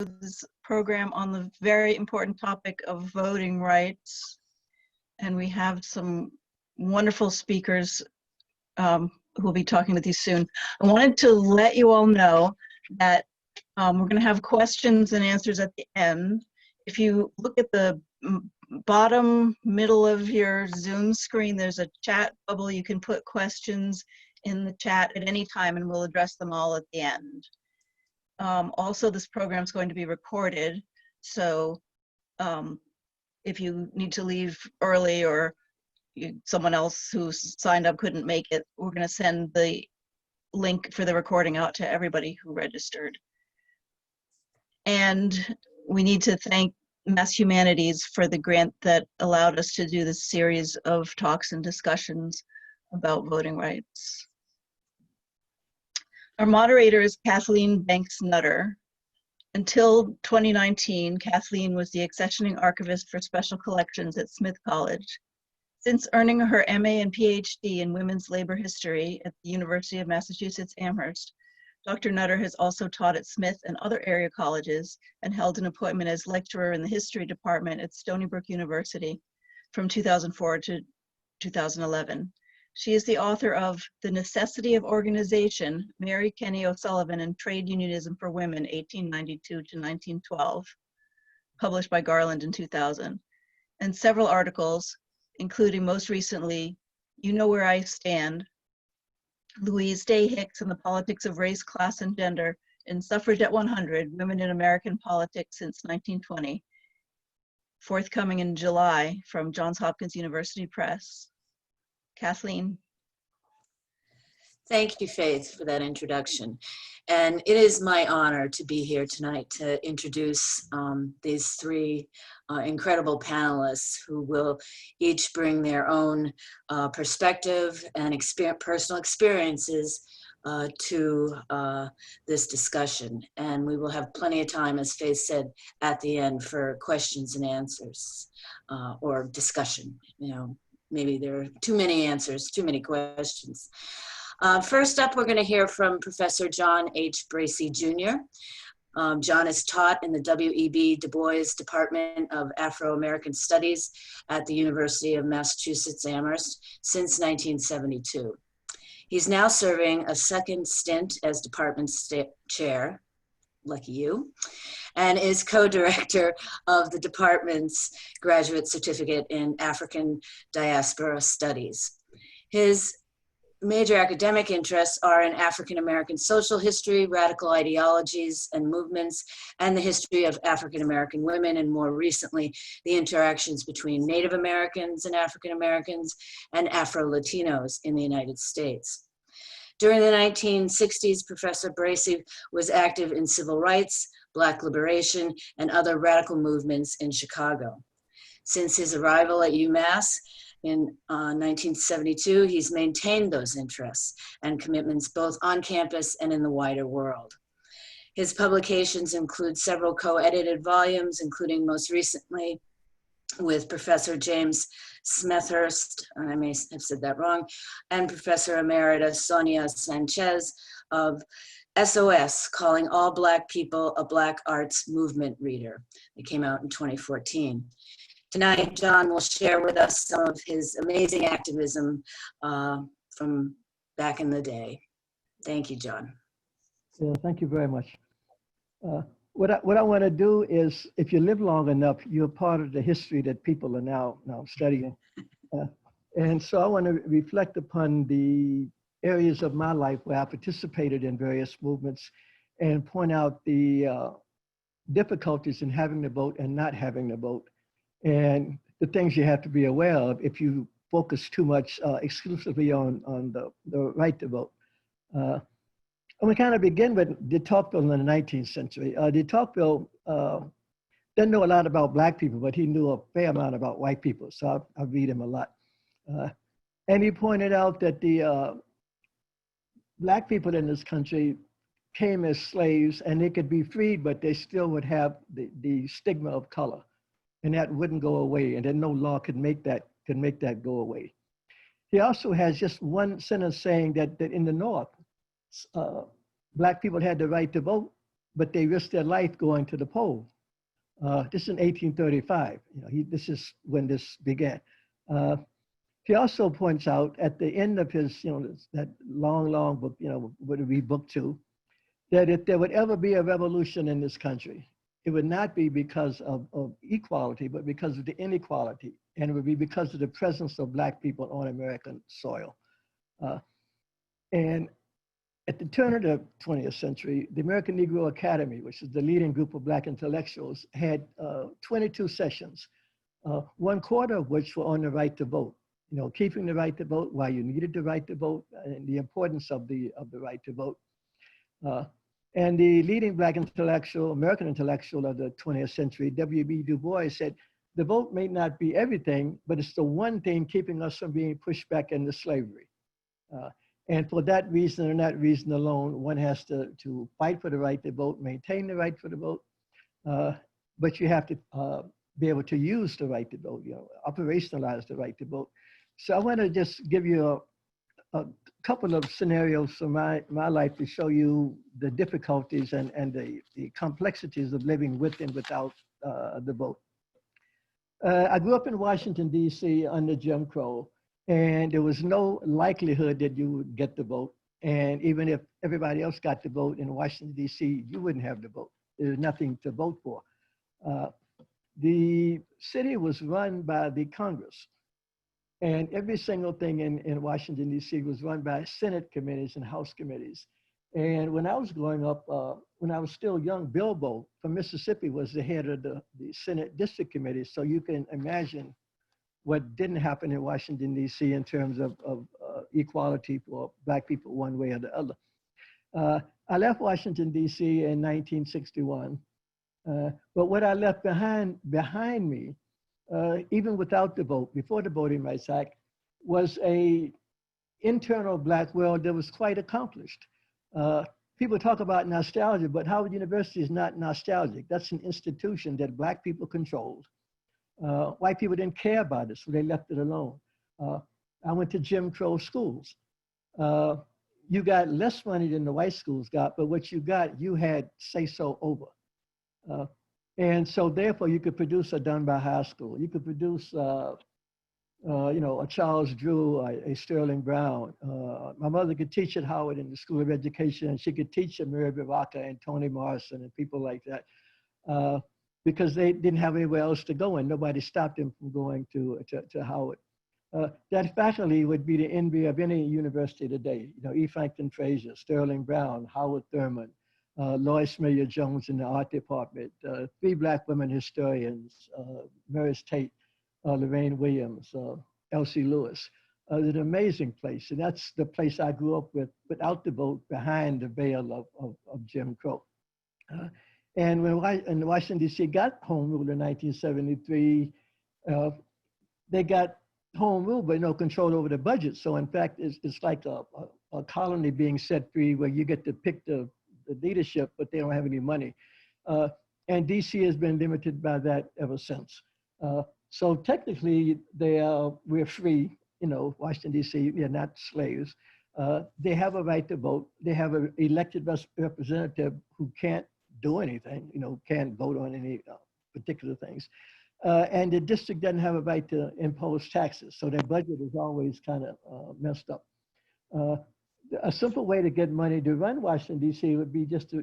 Rhodes program on the very important topic of voting rights. And we have some wonderful speakers who will be talking with you soon. I wanted to let you all know that we're going to have questions and answers at the end. If you look at the bottom middle of your Zoom screen, there's a chat bubble. You can put questions in the chat at any time and we'll address them all at the end. Also, this program is going to be recorded, so if you need to leave early or someone else who signed up couldn't make it, we're going to send the link for the recording out to everybody who registered. And we need to thank Mass Humanities for the grant that allowed us to do this series of talks and discussions about voting rights. Our moderator is Kathleen Banks Nutter. Until 2019, Kathleen was the accessioning archivist for special collections at Smith College. Since earning her MA and PhD in women's labor history at the University of Massachusetts Amherst, Dr. Nutter has also taught at Smith and other area colleges and held an appointment as lecturer in the history department at Stony Brook University from 2004 to 2011. She is the author of The Necessity of Organization, Mary Kenny O'Sullivan and Trade Unionism for Women, 1892 to 1912, published by Garland in 2000, and several articles, including most recently, You Know Where I Stand, Louise Day Hicks and the Politics of Race, Class, and Gender in Suffragette 100, Women in American Politics Since 1920, forthcoming in July from Johns Hopkins University Press. Kathleen. Thank you, Faith, for that introduction. And it is my honor to be here tonight to introduce these three incredible panelists who will each bring their own perspective and personal experiences to this discussion. And we will have plenty of time, as Faith said, at the end for questions and answers or discussion. You know, maybe there are too many answers, too many questions. First up, we're going to hear from Professor John H. Bracey Jr. John is taught in the W.E.B. Du Bois Department of Afro-American Studies at the University of Massachusetts Amherst since 1972. He's now serving a second stint as department chair, lucky you, and is co-director of the department's graduate certificate in African Diaspora Studies. His major academic interests are in African-American social history, radical ideologies and movements, and the history of African-American women, and more recently, the interactions between Native Americans and African-Americans and Afro-Latinos in the United States. During the 1960s, Professor Bracey was active in civil rights, Black liberation, and other radical movements in Chicago. Since his arrival at UMass in 1972, he's maintained those interests and commitments both on campus and in the wider world. His publications include several co-edited volumes, including most recently with Professor James Smethurst, and I may have said that wrong, and Professor Emerita Sonia Sanchez of SOS, Calling All Black People a Black Arts Movement Reader. It came out in 2014. Tonight, John will share with us some of his amazing activism from back in the day. Thank you, John. Yeah, thank you very much. What I want to do is, if you live long enough, you're part of the history that people are now studying. And so I want to reflect upon the areas of my life where I participated in various movements and point out the difficulties in having the vote and not having the vote, and the things you have to be aware of if you focus too much exclusively on the right to vote. I'm going to kind of begin with de Tocqueville in the 19th century. De Tocqueville didn't know a lot about Black people, but he knew a fair amount about white people, so I read him a lot. And he pointed out that the Black people in this country came as slaves and they could be freed, but they still would have the stigma of color, and that wouldn't go away, and then no law could make that go away. He also has just one sentence saying that in the North, Black people had the right to vote, but they risked their life going to the poll. This is in 1835. This is when this began. He also points out at the end of his, that long book, would it be book 2, that if there would ever be a revolution in this country, it would not be because of equality, but because of the inequality, and it would be because of the presence of Black people on American soil. And at the turn of the 20th century, the American Negro Academy, which is the leading group of Black intellectuals, had 22 sessions, 1/4 of which were on the right to vote. Keeping the right to vote, why you needed the right to vote, and the importance of the right to vote. And the leading Black intellectual, American intellectual of the 20th century, W.B. Du Bois, said, the vote may not be everything, but it's the one thing keeping us from being pushed back into slavery. And for that reason and that reason alone, one has to fight for the right to vote, maintain the right for the vote, but you have to be able to use the right to vote, operationalize the right to vote. So I want to just give you a couple of scenarios from my life to show you the difficulties and the complexities of living with and without the vote. I grew up in Washington, D.C. under Jim Crow, and there was no likelihood that you would get the vote. And even if everybody else got the vote in Washington, D.C., you wouldn't have the vote. There was nothing to vote for. The city was run by the Congress. And every single thing in Washington, D.C. was run by Senate committees and House committees. And when I was growing up, when I was still young, Bilbo from Mississippi was the head of the Senate District Committee. So you can imagine what didn't happen in Washington, D.C. in terms of equality for Black people one way or the other. I left Washington, D.C. in 1961. But what I left behind me, even without the vote, before the Voting Rights Act, was a internal Black world that was quite accomplished. People talk about nostalgia, but Howard University is not nostalgic. That's an institution that Black people controlled. White people didn't care about it, so they left it alone. I went to Jim Crow schools. You got less money than the white schools got, but what you got, you had say-so over. And so therefore you could produce a Dunbar High School. You could produce, a Charles Drew, a Sterling Brown. My mother could teach at Howard in the School of Education, and she could teach at Mary Baraka and Toni Morrison and people like that, because they didn't have anywhere else to go, and nobody stopped them from going to Howard. That faculty would be the envy of any university today. E. Franklin Frazier, Sterling Brown, Howard Thurman, Lois Mayer Jones in the art department, 3 Black women historians, Maris Tate, Lorraine Williams, Elsie Lewis. It's an amazing place, and that's the place I grew up with without the vote, behind the veil of Jim Crow. And when Washington, D.C. got home rule in 1973, they got home rule, but no control over the budget. So in fact, it's like a colony being set free where you get to pick the leadership, but they don't have any money. And DC has been limited by that ever since. So technically, we're free, Washington, D.C., they're not slaves. They have a right to vote. They have an elected representative who can't do anything, can't vote on any particular things. And the district doesn't have a right to impose taxes. So their budget is always kind of messed up. A simple way to get money to run Washington, D.C. would be just to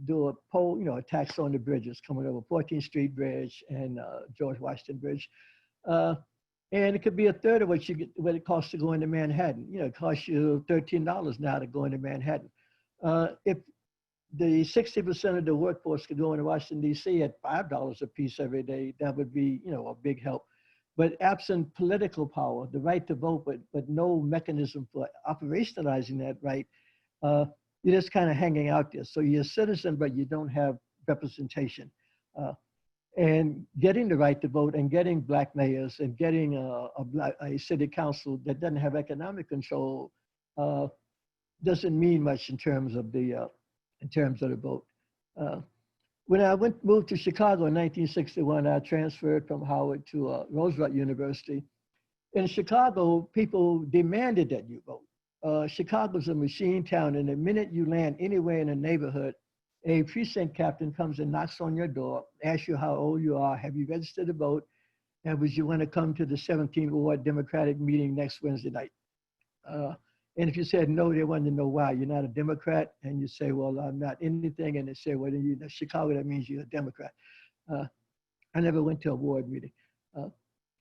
do a poll, a tax on the bridges coming over 14th Street Bridge and George Washington Bridge. And it could be a third of what it costs to go into Manhattan. It costs you $13 now to go into Manhattan. If the 60% of the workforce could go into Washington, D.C. at $5 a piece every day, that would be, a big help. But absent political power, the right to vote, but no mechanism for operationalizing that right, you're just kind of hanging out there. So you're a citizen, but you don't have representation. And getting the right to vote and getting Black mayors and getting a city council that doesn't have economic control doesn't mean much in terms of the vote. When I moved to Chicago in 1961, I transferred from Howard to Roosevelt University. In Chicago, people demanded that you vote. Chicago's a machine town, and the minute you land anywhere in a neighborhood, a precinct captain comes and knocks on your door, asks you how old you are, have you registered to vote, and would you want to come to the 17th Ward Democratic meeting next Wednesday night? And if you said no, they wanted to know why. You're not a Democrat, and you say, well, I'm not anything, and they say, well, then you're Chicago, that means you're a Democrat. I never went to a ward meeting.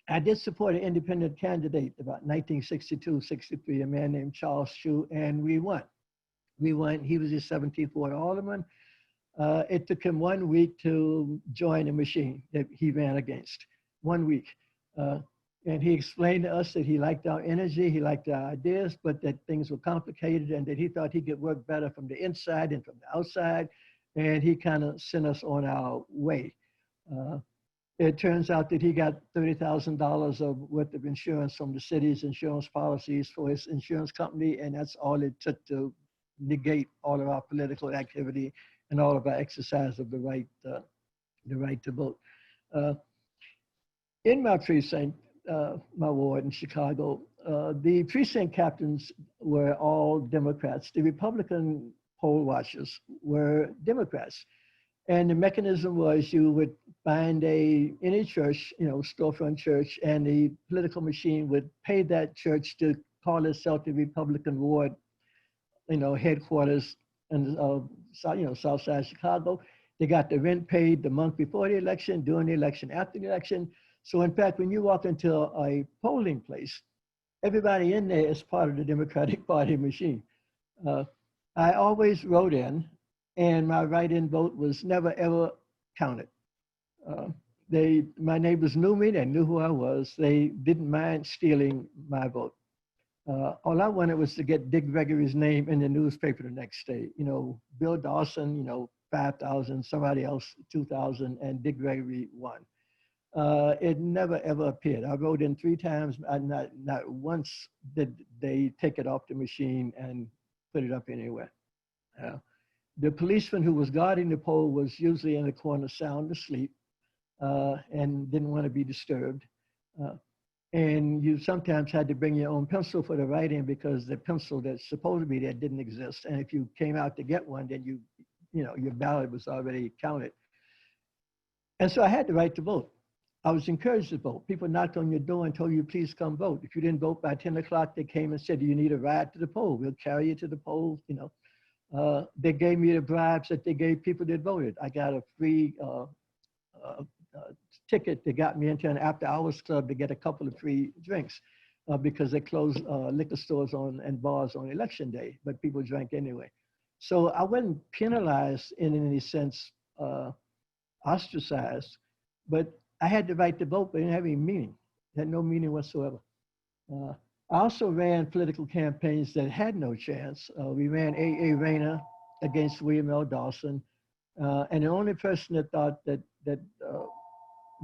I did support an independent candidate about 1962, 63, a man named Charles Shue, and we won. We won. He was the 17th Ward Alderman. It took him 1 week to join the machine that he ran against. 1 week. And he explained to us that he liked our energy, he liked our ideas, but that things were complicated and that he thought he could work better from the inside than from the outside. And he kind of sent us on our way. It turns out that he got $30,000 of worth of insurance from the city's insurance policies for his insurance company, and that's all it took to negate all of our political activity and all of our exercise of the right to vote. In my precinct, my ward in Chicago, the precinct captains were all Democrats. The Republican poll watchers were Democrats. And the mechanism was you would find any church, storefront church, and the political machine would pay that church to call itself the Republican ward, headquarters in South Side Chicago. They got the rent paid the month before the election, during the election, after the election. So in fact, when you walk into a polling place, everybody in there is part of the Democratic Party machine. I always wrote in, and my write-in vote was never ever counted. My neighbors knew me, they knew who I was. They didn't mind stealing my vote. All I wanted was to get Dick Gregory's name in the newspaper the next day. Bill Dawson, 5,000, somebody else 2,000, and Dick Gregory won. It never ever appeared. I wrote in 3 times. Not once did they take it off the machine and put it up anywhere. The policeman who was guarding the poll was usually in the corner sound asleep and didn't want to be disturbed. And you sometimes had to bring your own pencil for the write-in because the pencil that's supposed to be there didn't exist. And if you came out to get one, then your ballot was already counted. And so I had the right to vote. I was encouraged to vote. People knocked on your door and told you, please come vote. If you didn't vote by 10 o'clock, they came and said, do you need a ride to the poll? We'll carry you to the polls, They gave me the bribes that they gave people that voted. I got a free ticket that got me into an after-hours club to get a couple of free drinks because they closed liquor stores and bars on election day, but people drank anyway. So I wasn't penalized in any sense, ostracized, but I had the right to vote, but it didn't have any meaning. It had no meaning whatsoever. I also ran political campaigns that had no chance. We ran A.A. Rayner against William L. Dawson. And the only person that thought that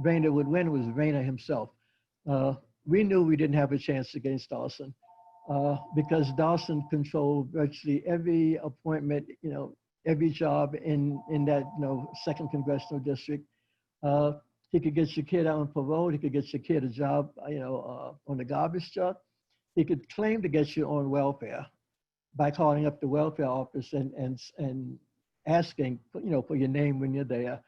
Rayner would win was Rayner himself. We knew we didn't have a chance against Dawson because Dawson controlled virtually every appointment, every job in that 2nd Congressional District. He could get your kid out on parole. He could get your kid a job, on the garbage truck. He could claim to get you on welfare by calling up the welfare office and asking, for your name when you're there.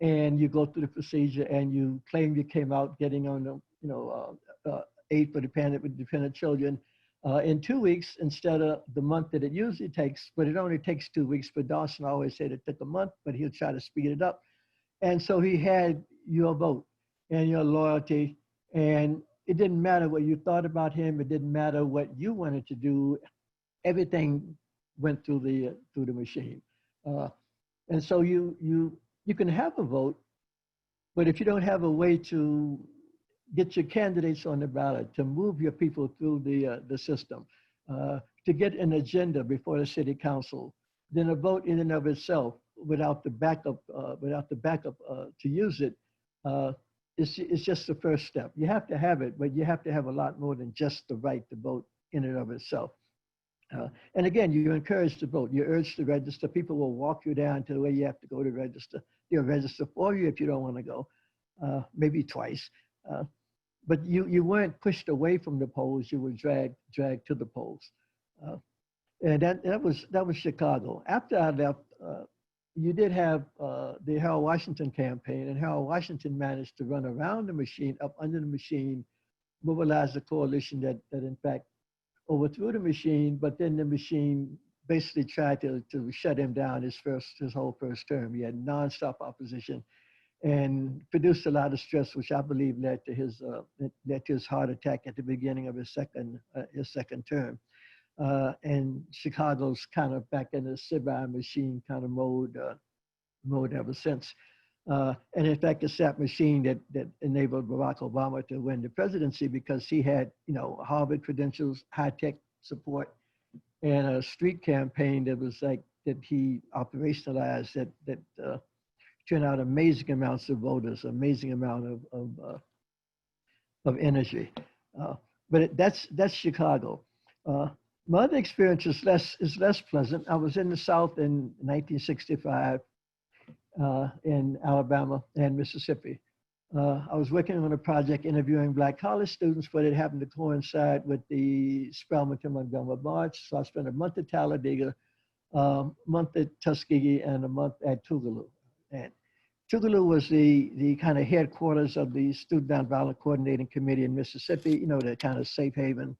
And you go through the procedure and you claim you came out getting on the aid for dependent children in 2 weeks instead of the month that it usually takes. But it only takes 2 weeks. But Dawson always said it took a month, but he'll try to speed it up. And so he had your vote and your loyalty, and it didn't matter what you thought about him. It didn't matter what you wanted to do. Everything went through the machine. And so you can have a vote, but if you don't have a way to get your candidates on the ballot, to move your people through the system, to get an agenda before the city council, then a vote in and of itself, without the backup to use it, it's just the first step. You have to have it, but you have to have a lot more than just the right to vote in and of itself. And again, you're encouraged to vote. You're urged to register. People will walk you down to where you have to go to register. They'll register for you if you don't want to go, maybe twice. But you weren't pushed away from the polls. You were dragged to the polls. And that was Chicago. After I left, you did have the Harold Washington campaign, and Harold Washington managed to run around the machine, up under the machine, mobilize a coalition that in fact overthrew the machine, but then the machine basically tried to shut him down his whole first term. He had nonstop opposition and produced a lot of stress, which I believe led to his heart attack at the beginning of his second term. And Chicago's kind of back in the Sibire machine kind of mode ever since. And in fact, it's that machine that enabled Barack Obama to win the presidency, because he had, Harvard credentials, high-tech support, and a street campaign that was like, that he operationalized that turned out amazing amounts of voters, amazing amount of energy. But that's Chicago. My other experience is less pleasant. I was in the South in 1965 in Alabama and Mississippi. I was working on a project interviewing Black college students, but it happened to coincide with the Spelman to Montgomery March. So I spent a month at Talladega, a month at Tuskegee, and a month at Tougaloo. And Tougaloo was the kind of headquarters of the Student Nonviolent Coordinating Committee in Mississippi, the kind of safe haven.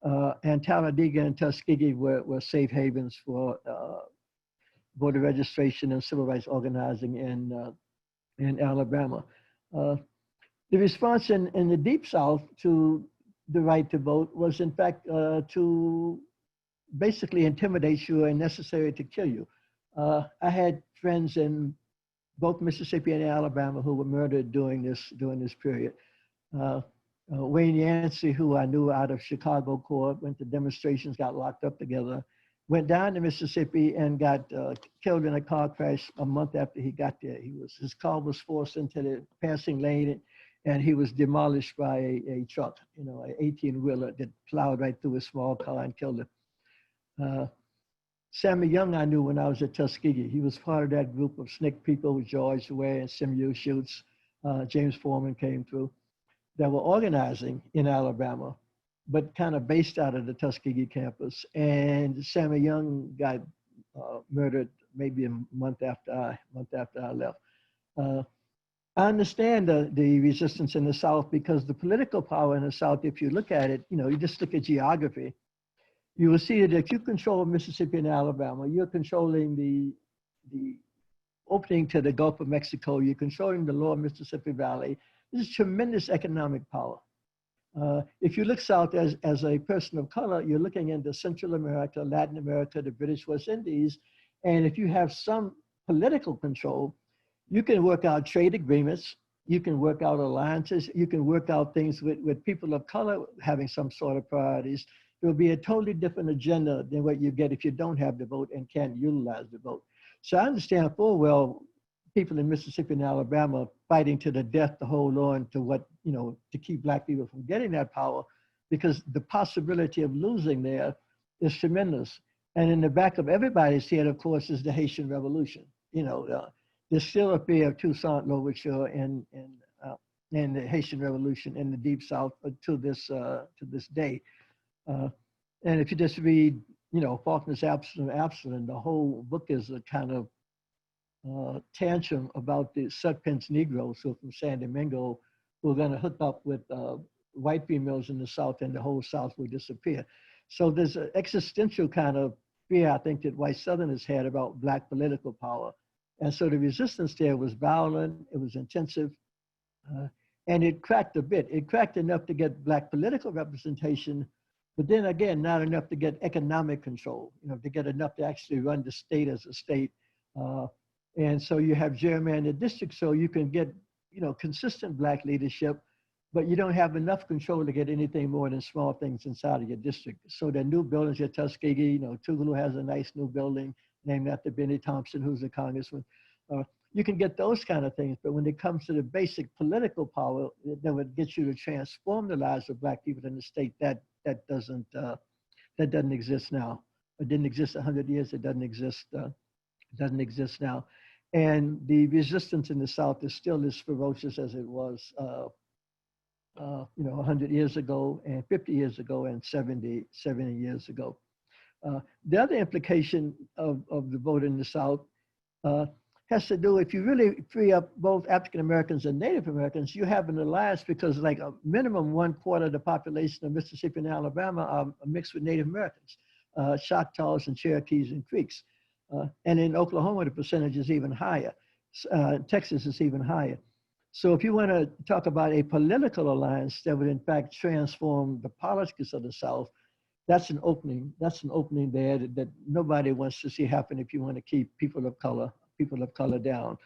And Talladega and Tuskegee were safe havens for voter registration and civil rights organizing in Alabama. The response in the Deep South to the right to vote was, in fact, to basically intimidate you and necessary to kill you. I had friends in both Mississippi and Alabama who were murdered during this period. Wayne Yancey, who I knew out of Chicago Court, went to demonstrations, got locked up together, went down to Mississippi and got killed in a car crash a month after he got there. His car was forced into the passing lane, and he was demolished by a truck, an 18-wheeler that plowed right through a small car and killed him. Sammy Young I knew when I was at Tuskegee. He was part of that group of SNCC people with George Ware and Simeon Schutz. James Foreman came through, that were organizing in Alabama, but kind of based out of the Tuskegee campus. And Sammy Young got murdered maybe a month after I left. I understand the resistance in the South, because the political power in the South, if you look at it, you just look at geography, you will see that if you control Mississippi and Alabama, you're controlling the opening to the Gulf of Mexico, you're controlling the lower Mississippi Valley. This is tremendous economic power. If you look south as a person of color, you're looking into Central America, Latin America, the British West Indies. And if you have some political control, you can work out trade agreements, you can work out alliances, you can work out things with people of color having some sort of priorities. It will be a totally different agenda than what you get if you don't have the vote and can't utilize the vote. So I understand full well people in Mississippi and Alabama fighting to the death to hold on to what, to keep Black people from getting that power, because the possibility of losing there is tremendous. And in the back of everybody's head, of course, is the Haitian Revolution. There's still a fear of Toussaint Louverture and the Haitian Revolution in the Deep South to this day. And if you just read, Faulkner's Absalom, the whole book is a kind of tantrum about the Sutpence Negroes who are from San Domingo, who are going to hook up with white females in the South, and the whole South will disappear. So there's an existential kind of fear, I think, that white Southerners had about Black political power. And so the resistance there was violent, it was intensive, and it cracked a bit. It cracked enough to get Black political representation, but then again, not enough to get economic control, to get enough to actually run the state as a state. And so you have gerrymandered districts, so you can get, consistent Black leadership, but you don't have enough control to get anything more than small things inside of your district. So the new buildings at Tuskegee, Tougaloo has a nice new building named after Benny Thompson, who's a congressman. You can get those kind of things, but when it comes to the basic political power that would get you to transform the lives of Black people in the state, that doesn't exist now. It didn't exist 100 years. It doesn't exist now. And the resistance in the South is still as ferocious as it was, 100 years ago, and 50 years ago, and 70 years ago. The other implication of the vote in the South has to do, if you really free up both African Americans and Native Americans, you have an alliance, because like a minimum 1/4 of the population of Mississippi and Alabama are mixed with Native Americans, Choctaws and Cherokees and Creeks. And in Oklahoma, the percentage is even higher. Texas is even higher. So if you want to talk about a political alliance that would in fact transform the politics of the South, that's an opening there that nobody wants to see happen if you want to keep people of color down.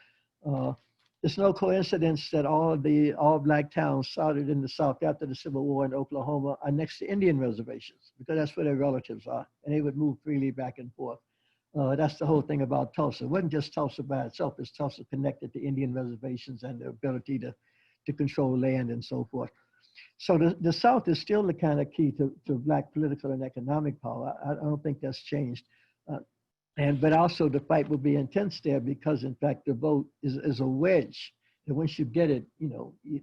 It's no coincidence that all black towns started in the South after the Civil War in Oklahoma are next to Indian reservations, because that's where their relatives are, and they would move freely back and forth. That's the whole thing about Tulsa. It wasn't just Tulsa by itself, it's Tulsa connected to Indian reservations and the ability to control land and so forth. So the South is still the kind of key to black political and economic power. I don't think that's changed. But also the fight will be intense there, because in fact the vote is a wedge. And once you get it,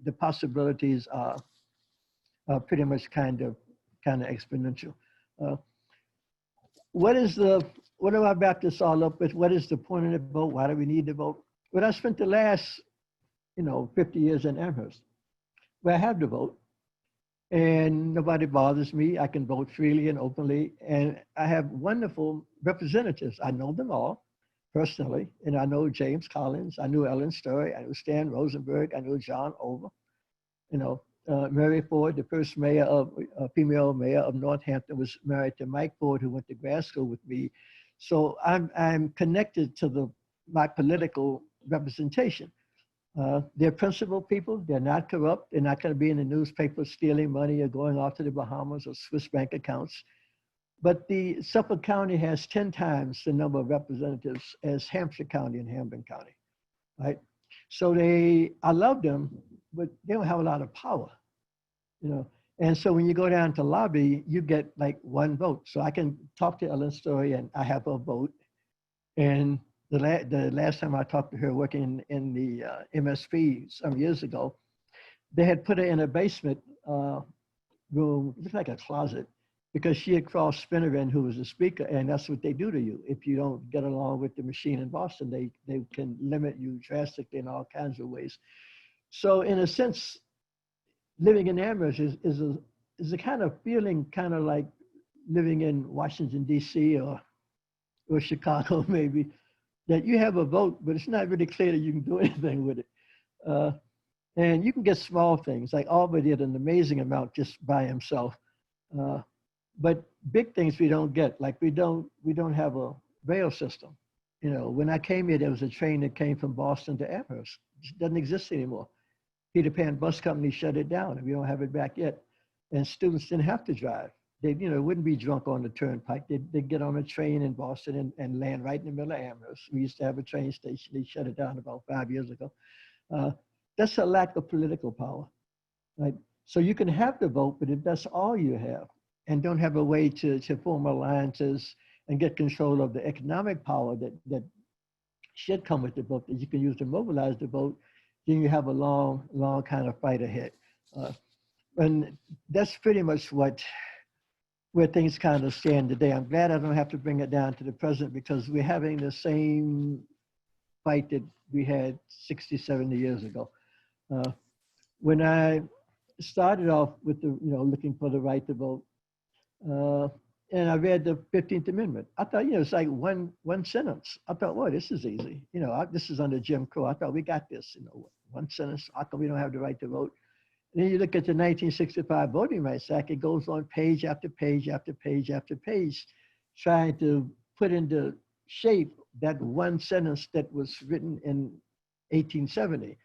the possibilities are pretty much kind of exponential. What do I wrap this all up with? What is the point of the vote? Why do we need the vote? Well, I spent the last, 50 years in Amherst, where I have the vote, and nobody bothers me. I can vote freely and openly, and I have wonderful representatives. I know them all personally, and I know James Collins, I knew Ellen Story, I knew Stan Rosenberg, I knew John Over, Mary Ford, the first female mayor of Northampton, was married to Mike Ford, who went to grad school with me. So I'm connected to my political representation. They're principled people. They're not corrupt. They're not going to be in the newspaper stealing money or going off to the Bahamas or Swiss bank accounts. But the Suffolk County has 10 times the number of representatives as Hampshire County and Hamden County, right? So I love them, but they don't have a lot of power, And so when you go down to lobby, you get like one vote. So I can talk to Ellen Story and I have a vote. And the last time I talked to her working in the MSP some years ago, they had put her in a basement room, it looked like a closet, because she had crossed Spinnerin, who was a speaker, and that's what they do to you. If you don't get along with the machine in Boston, they can limit you drastically in all kinds of ways. So in a sense, living in Amherst is a kind of feeling, kind of like living in Washington, D.C. or Chicago maybe, that you have a vote, but it's not really clear that you can do anything with it. And you can get small things, like Auburn did an amazing amount just by himself. But big things we don't get, like we don't have a rail system. When I came here, there was a train that came from Boston to Amherst. It doesn't exist anymore. Peter Pan Bus Company shut it down, and we don't have it back yet. And students didn't have to drive. They, wouldn't be drunk on the turnpike. They'd get on a train in Boston and land right in the middle of Amherst. We used to have a train station. They shut it down about 5 years ago. That's a lack of political power, right? So you can have the vote, but if that's all you have, and don't have a way to form alliances and get control of the economic power that should come with the vote, that you can use to mobilize the vote, then you have a long kind of fight ahead. And that's pretty much where things kind of stand today. I'm glad I don't have to bring it down to the present, because we're having the same fight that we had 60, 70 years ago. When I started off with looking for the right to vote, and I read the 15th Amendment, I thought, it's like one sentence. I thought, well, this is easy. This is under Jim Crow. I thought we got this, one sentence. How come we don't have the right to vote? And then you look at the 1965 Voting Rights Act, it goes on page after page after page after page, trying to put into shape that one sentence that was written in 1870.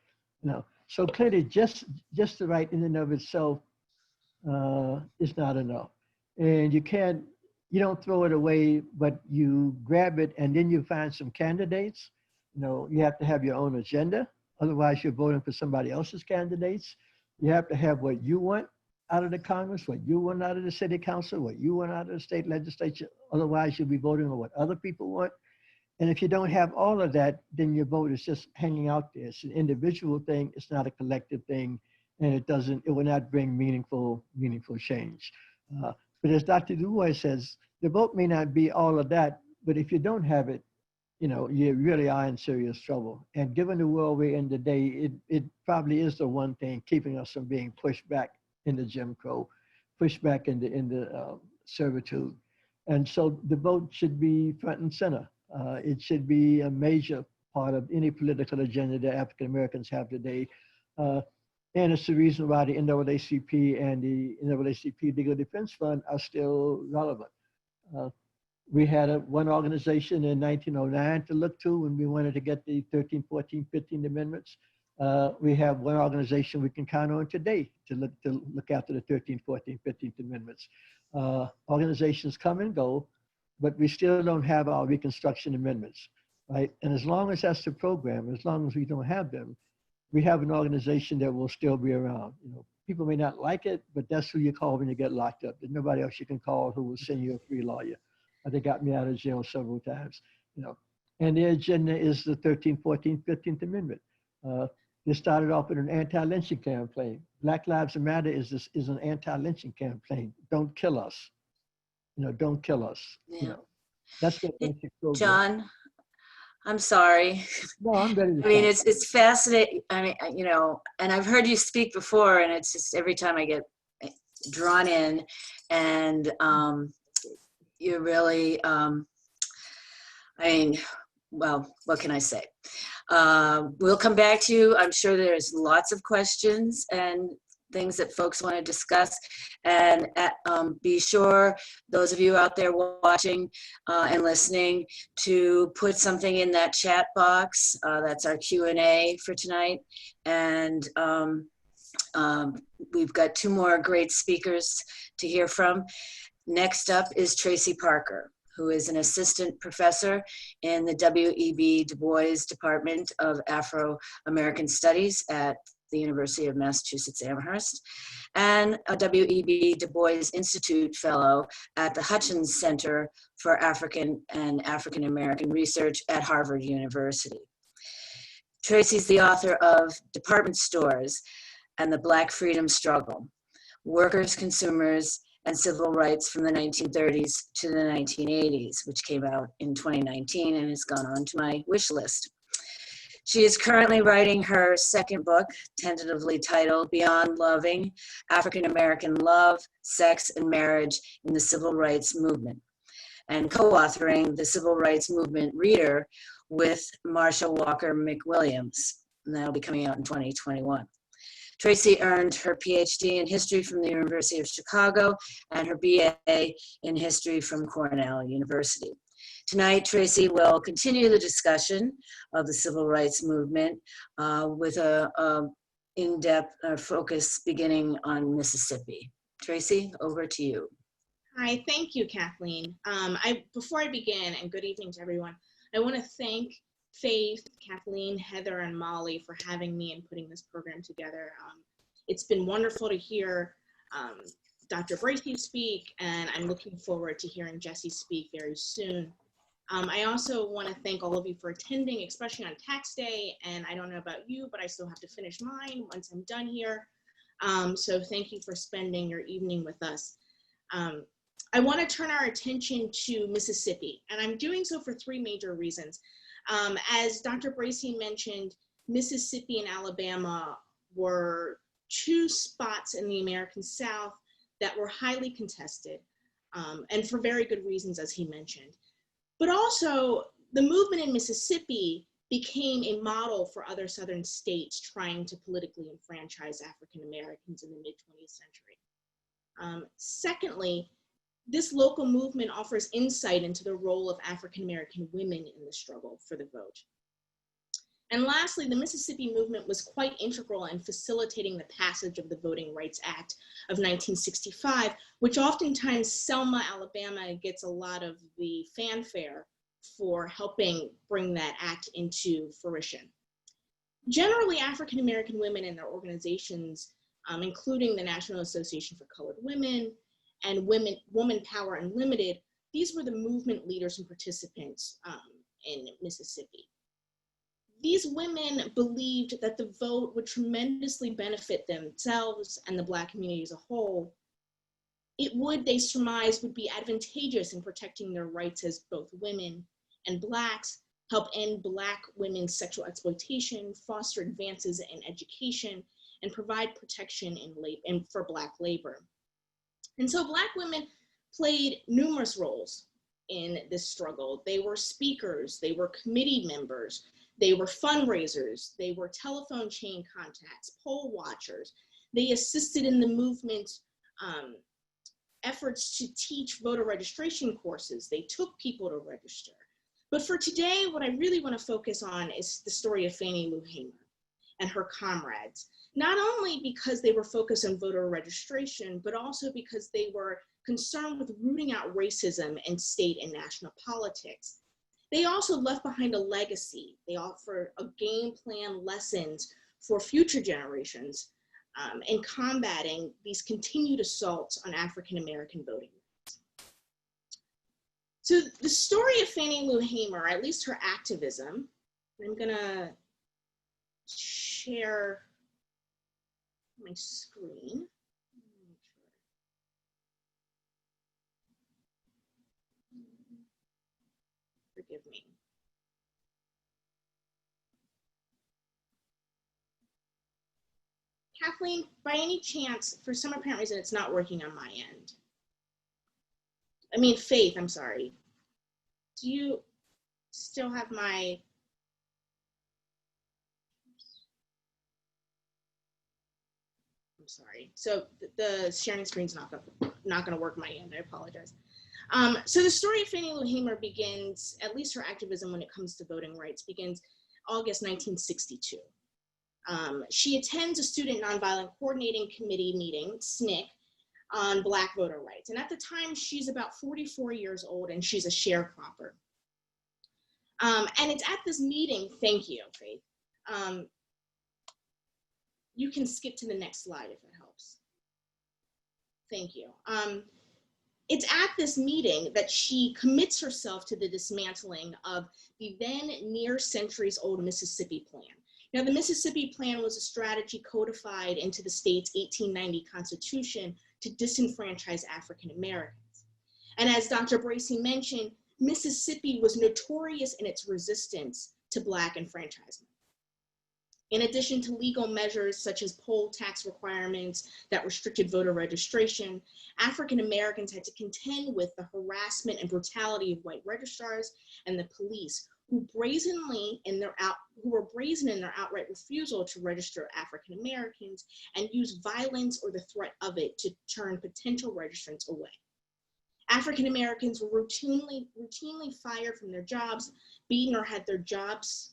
So clearly just the right in and of itself is not enough. And you don't throw it away, but you grab it and then you find some candidates. You have to have your own agenda. Otherwise you're voting for somebody else's candidates. You have to have what you want out of the Congress, what you want out of the city council, what you want out of the state legislature. Otherwise you'll be voting on what other people want. And if you don't have all of that, then your vote is just hanging out there. It's an individual thing. It's not a collective thing. And it will not bring meaningful change. But as Dr. Du Bois says, the vote may not be all of that, but if you don't have it, you really are in serious trouble. And given the world we're in today, it probably is the one thing keeping us from being pushed back into Jim Crow, pushed back into servitude. And so the vote should be front and center. It should be a major part of any political agenda that African Americans have today. And it's the reason why the NAACP and the NAACP Legal Defense Fund are still relevant. We had one organization in 1909 to look to when we wanted to get the 13, 14, 15 amendments. We have one organization we can count on today to look after the 13, 14, 15th amendments. Organizations come and go, but we still don't have our Reconstruction amendments, right? And as long as that's the program, as long as we don't have them, we have an organization that will still be around. People may not like it, but that's who you call when you get locked up. There's nobody else you can call who will send you a free lawyer. They got me out of jail several times, And their agenda is the 13th, 14th, 15th Amendment. They started off with an anti-lynching campaign. Black Lives Matter is an anti-lynching campaign. Don't kill us. Don't kill us. Yeah. That's what basic program. John, I'm sorry. No, I'm ready to I mean, talk. it's fascinating. I mean, and I've heard you speak before, and it's just every time I get drawn in, and you're really, I mean, well, what can I say? We'll come back to you. I'm sure there's lots of questions and things that folks want to discuss. And be sure, those of you out there watching and listening, to put something in that chat box. That's our Q&A for tonight. And we've got two more great speakers to hear from. Next up is Tracy Parker, who is an assistant professor in the W.E.B. Du Bois Department of Afro-American Studies at the University of Massachusetts Amherst, and a W.E.B. Du Bois Institute Fellow at the Hutchins Center for African and African American Research at Harvard University. Tracy's the author of Department Stores and the Black Freedom Struggle, Workers, Consumers, and Civil Rights from the 1930s to the 1980s, which came out in 2019 and has gone on to my wish list. She is currently writing her second book, tentatively titled Beyond Loving: African American Love, Sex, and Marriage in the Civil Rights Movement, and co-authoring the Civil Rights Movement Reader with Marsha Walker McWilliams, and that'll be coming out in 2021. Tracy earned her PhD in history from the University of Chicago and her BA in history from Cornell University. Tonight, Tracy will continue the discussion of the civil rights movement with a in-depth focus beginning on Mississippi. Tracy, over to you. Hi, thank you, Kathleen. Before I begin, and good evening to everyone, I want to thank Faith, Kathleen, Heather, and Molly for having me and putting this program together. It's been wonderful to hear Dr. Bracey speak, and I'm looking forward to hearing Jesse speak very soon. I also want to thank all of you for attending, especially on tax day, and I don't know about you, but I still have to finish mine once I'm done here. So thank you for spending your evening with us. I want to turn our attention to Mississippi, and I'm doing so for three major reasons. As Dr. Bracey mentioned, Mississippi and Alabama were two spots in the American South that were highly contested, and for very good reasons, as he mentioned. But also, the movement in Mississippi became a model for other Southern states trying to politically enfranchise African Americans in the mid-20th century. Secondly, this local movement offers insight into the role of African American women in the struggle for the vote. And lastly, the Mississippi movement was quite integral in facilitating the passage of the Voting Rights Act of 1965, which oftentimes Selma, Alabama gets a lot of the fanfare for helping bring that act into fruition. Generally, African American women and their organizations, including the National Association for Colored Women and Woman Power Unlimited, these were the movement leaders and participants in Mississippi. These women believed that the vote would tremendously benefit themselves and the Black community as a whole, It would, they surmised, would be advantageous in protecting their rights as both women and Blacks, help end Black women's sexual exploitation, foster advances in education, and provide protection for Black labor. And so Black women played numerous roles in this struggle. They were speakers, they were committee members, they were fundraisers, they were telephone chain contacts, poll watchers. They assisted in the movement's efforts to teach voter registration courses. They took people to register. But for today, what I really want to focus on is the story of Fannie Lou Hamer and her comrades, not only because they were focused on voter registration, but also because they were concerned with rooting out racism in state and national politics. They also left behind a legacy. They offer a game plan lessons for future generations in combating these continued assaults on African-American voting rights. So the story of Fannie Lou Hamer, at least her activism, I'm gonna share my screen. Forgive me. Kathleen, by any chance, for some apparent reason, it's not working on my end. I mean, Faith, I'm sorry. Do you still have my... I'm sorry. So the sharing screen's not gonna work my end, I apologize. So the story of Fannie Lou Hamer begins, at least her activism when it comes to voting rights, begins August 1962. She attends a Student Nonviolent Coordinating Committee meeting, SNCC, on Black voter rights. And at the time, she's about 44 years old and she's a sharecropper. And it's at this meeting, thank you, Faith. You can skip to the next slide if it helps. Thank you. It's at this meeting that she commits herself to the dismantling of the then near centuries old Mississippi Plan. Now, the Mississippi Plan was a strategy codified into the state's 1890 Constitution to disenfranchise African Americans. And as Dr. Bracey mentioned, Mississippi was notorious in its resistance to Black enfranchisement. In addition to legal measures such as poll tax requirements that restricted voter registration, African Americans had to contend with the harassment and brutality of white registrars and the police, who were brazen in their outright refusal to register African Americans and used violence or the threat of it to turn potential registrants away. African Americans were routinely fired from their jobs, beaten or had their jobs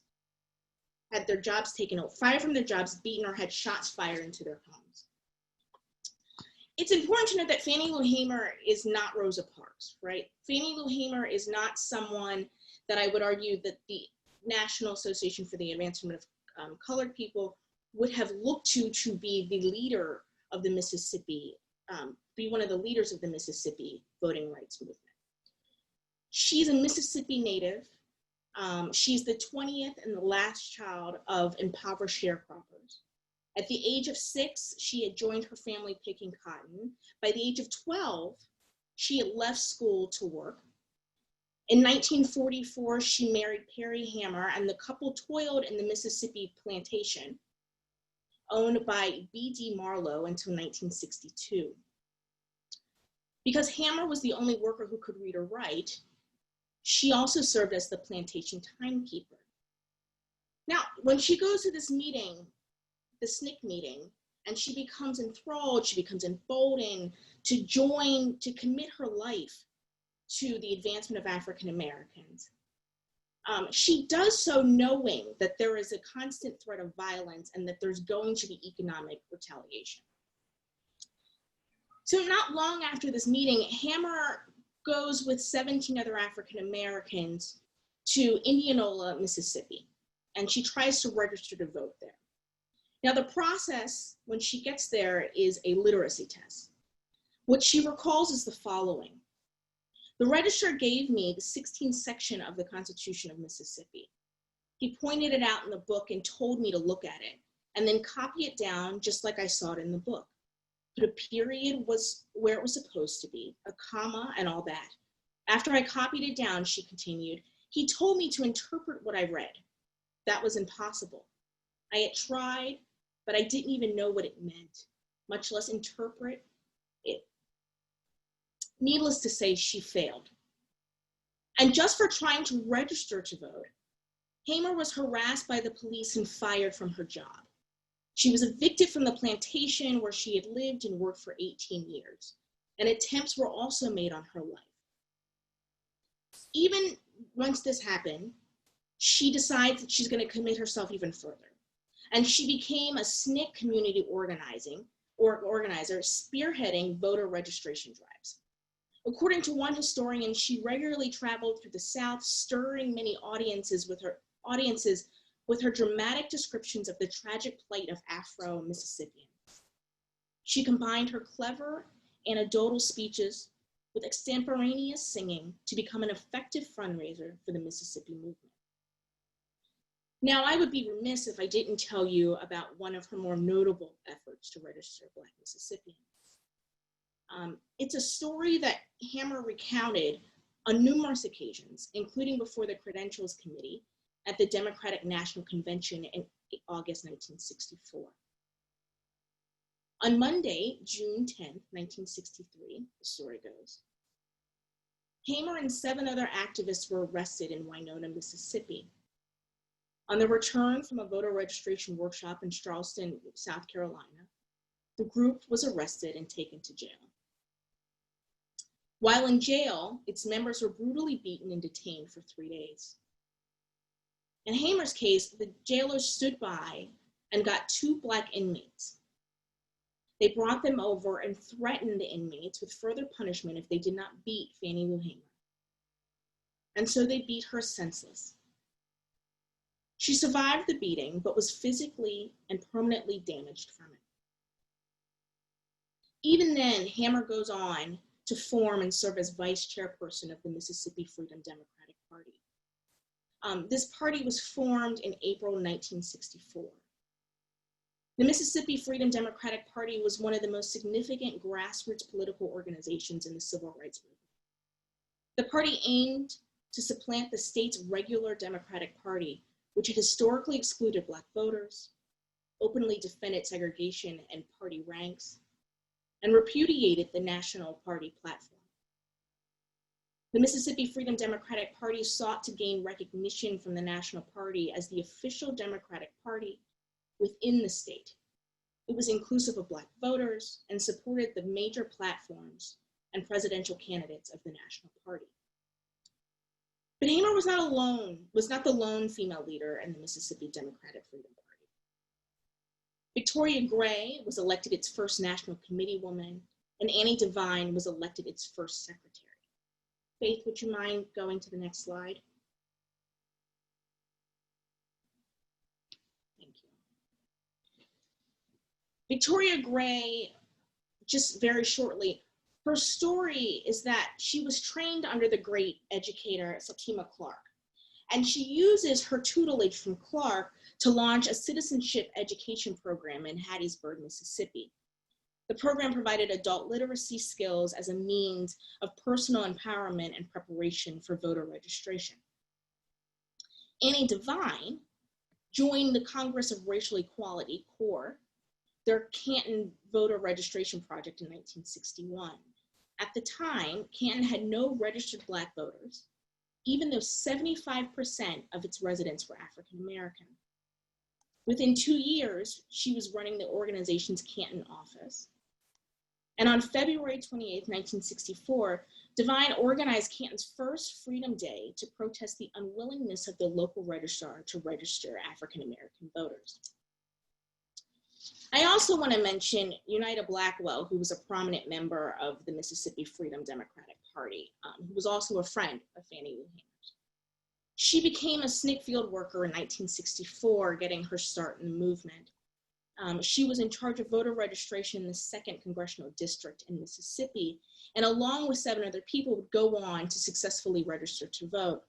taken out, fired from their jobs, beaten, or had shots fired into their homes. It's important to note that Fannie Lou Hamer is not Rosa Parks, right? Fannie Lou Hamer is not someone that I would argue that the National Association for the Advancement of Colored People would have looked to be the leader of the Mississippi, be one of the leaders of the Mississippi voting rights movement. She's a Mississippi native. She's the 20th and the last child of impoverished sharecroppers. At the age of 6, she had joined her family picking cotton. By the age of 12, she had left school to work. In 1944, she married Perry Hamer, and the couple toiled in the Mississippi plantation, owned by B.D. Marlowe until 1962. Because Hamer was the only worker who could read or write, she also served as the plantation timekeeper. Now, when she goes to this meeting, the SNCC meeting, and she becomes enthralled, she becomes emboldened to commit her life to the advancement of African Americans. She does so knowing that there is a constant threat of violence and that there's going to be economic retaliation. So not long after this meeting, Hamer goes with 17 other African Americans to Indianola, Mississippi, and she tries to register to vote there. Now the process when she gets there is a literacy test. What she recalls is the following. The registrar gave me the 16th section of the Constitution of Mississippi. He pointed it out in the book and told me to look at it and then copy it down just like I saw it in the book. put a period was where it was supposed to be, a comma and all that. After I copied it down, she continued, he told me to interpret what I read. That was impossible. I had tried, but I didn't even know what it meant, much less interpret it. Needless to say, she failed. And just for trying to register to vote, Hamer was harassed by the police and fired from her job. She was evicted from the plantation where she had lived and worked for 18 years, and attempts were also made on her life. Even once this happened, she decides that she's going to commit herself even further. And she became a SNCC community organizer, spearheading voter registration drives. According to one historian, she regularly traveled through the South, stirring many audiences with her dramatic descriptions of the tragic plight of Afro-Mississippians. She combined her clever anecdotal speeches with extemporaneous singing to become an effective fundraiser for the Mississippi movement. Now, I would be remiss if I didn't tell you about one of her more notable efforts to register Black Mississippians. It's a story that Hamer recounted on numerous occasions, including before the Credentials Committee at the Democratic National Convention in August 1964. On Monday, June 10, 1963, the story goes, Hamer and 7 other activists were arrested in Winona, Mississippi. On their return from a voter registration workshop in Charleston, South Carolina, the group was arrested and taken to jail. While in jail, its members were brutally beaten and detained for 3 days. In Hamer's case, the jailers stood by and got 2 Black inmates. They brought them over and threatened the inmates with further punishment if they did not beat Fannie Lou Hamer. And so they beat her senseless. She survived the beating, but was physically and permanently damaged from it. Even then, Hamer goes on to form and serve as vice chairperson of the Mississippi Freedom Democratic Party. This party was formed in April 1964. The Mississippi Freedom Democratic Party was one of the most significant grassroots political organizations in the civil rights movement. The party aimed to supplant the state's regular Democratic Party, which had historically excluded Black voters, openly defended segregation and party ranks, and repudiated the national party platform. The Mississippi Freedom Democratic Party sought to gain recognition from the National Party as the official Democratic Party within the state. It was inclusive of Black voters and supported the major platforms and presidential candidates of the National Party. But Hamer was not the lone female leader in the Mississippi Democratic Freedom Party. Victoria Gray was elected its first national committee woman, and Annie Devine was elected its first secretary. Faith, would you mind going to the next slide? Thank you. Victoria Gray, just very shortly, her story is that she was trained under the great educator Fatima Clark, and she uses her tutelage from Clark to launch a citizenship education program in Hattiesburg, Mississippi. The program provided adult literacy skills as a means of personal empowerment and preparation for voter registration. Annie Devine joined the Congress of Racial Equality, CORE, their Canton voter registration project in 1961. At the time, Canton had no registered Black voters, even though 75% of its residents were African American. Within 2 years, she was running the organization's Canton office. And on February 28, 1964, Devine organized Canton's first Freedom Day to protest the unwillingness of the local registrar to register African American voters. I also want to mention Unita Blackwell, who was a prominent member of the Mississippi Freedom Democratic Party, who was also a friend of Fannie Lou Hamer. She became a SNCC field worker in 1964, getting her start in the movement. She was in charge of voter registration in the 2nd Congressional District in Mississippi, and along with 7 other people would go on to successfully register to vote.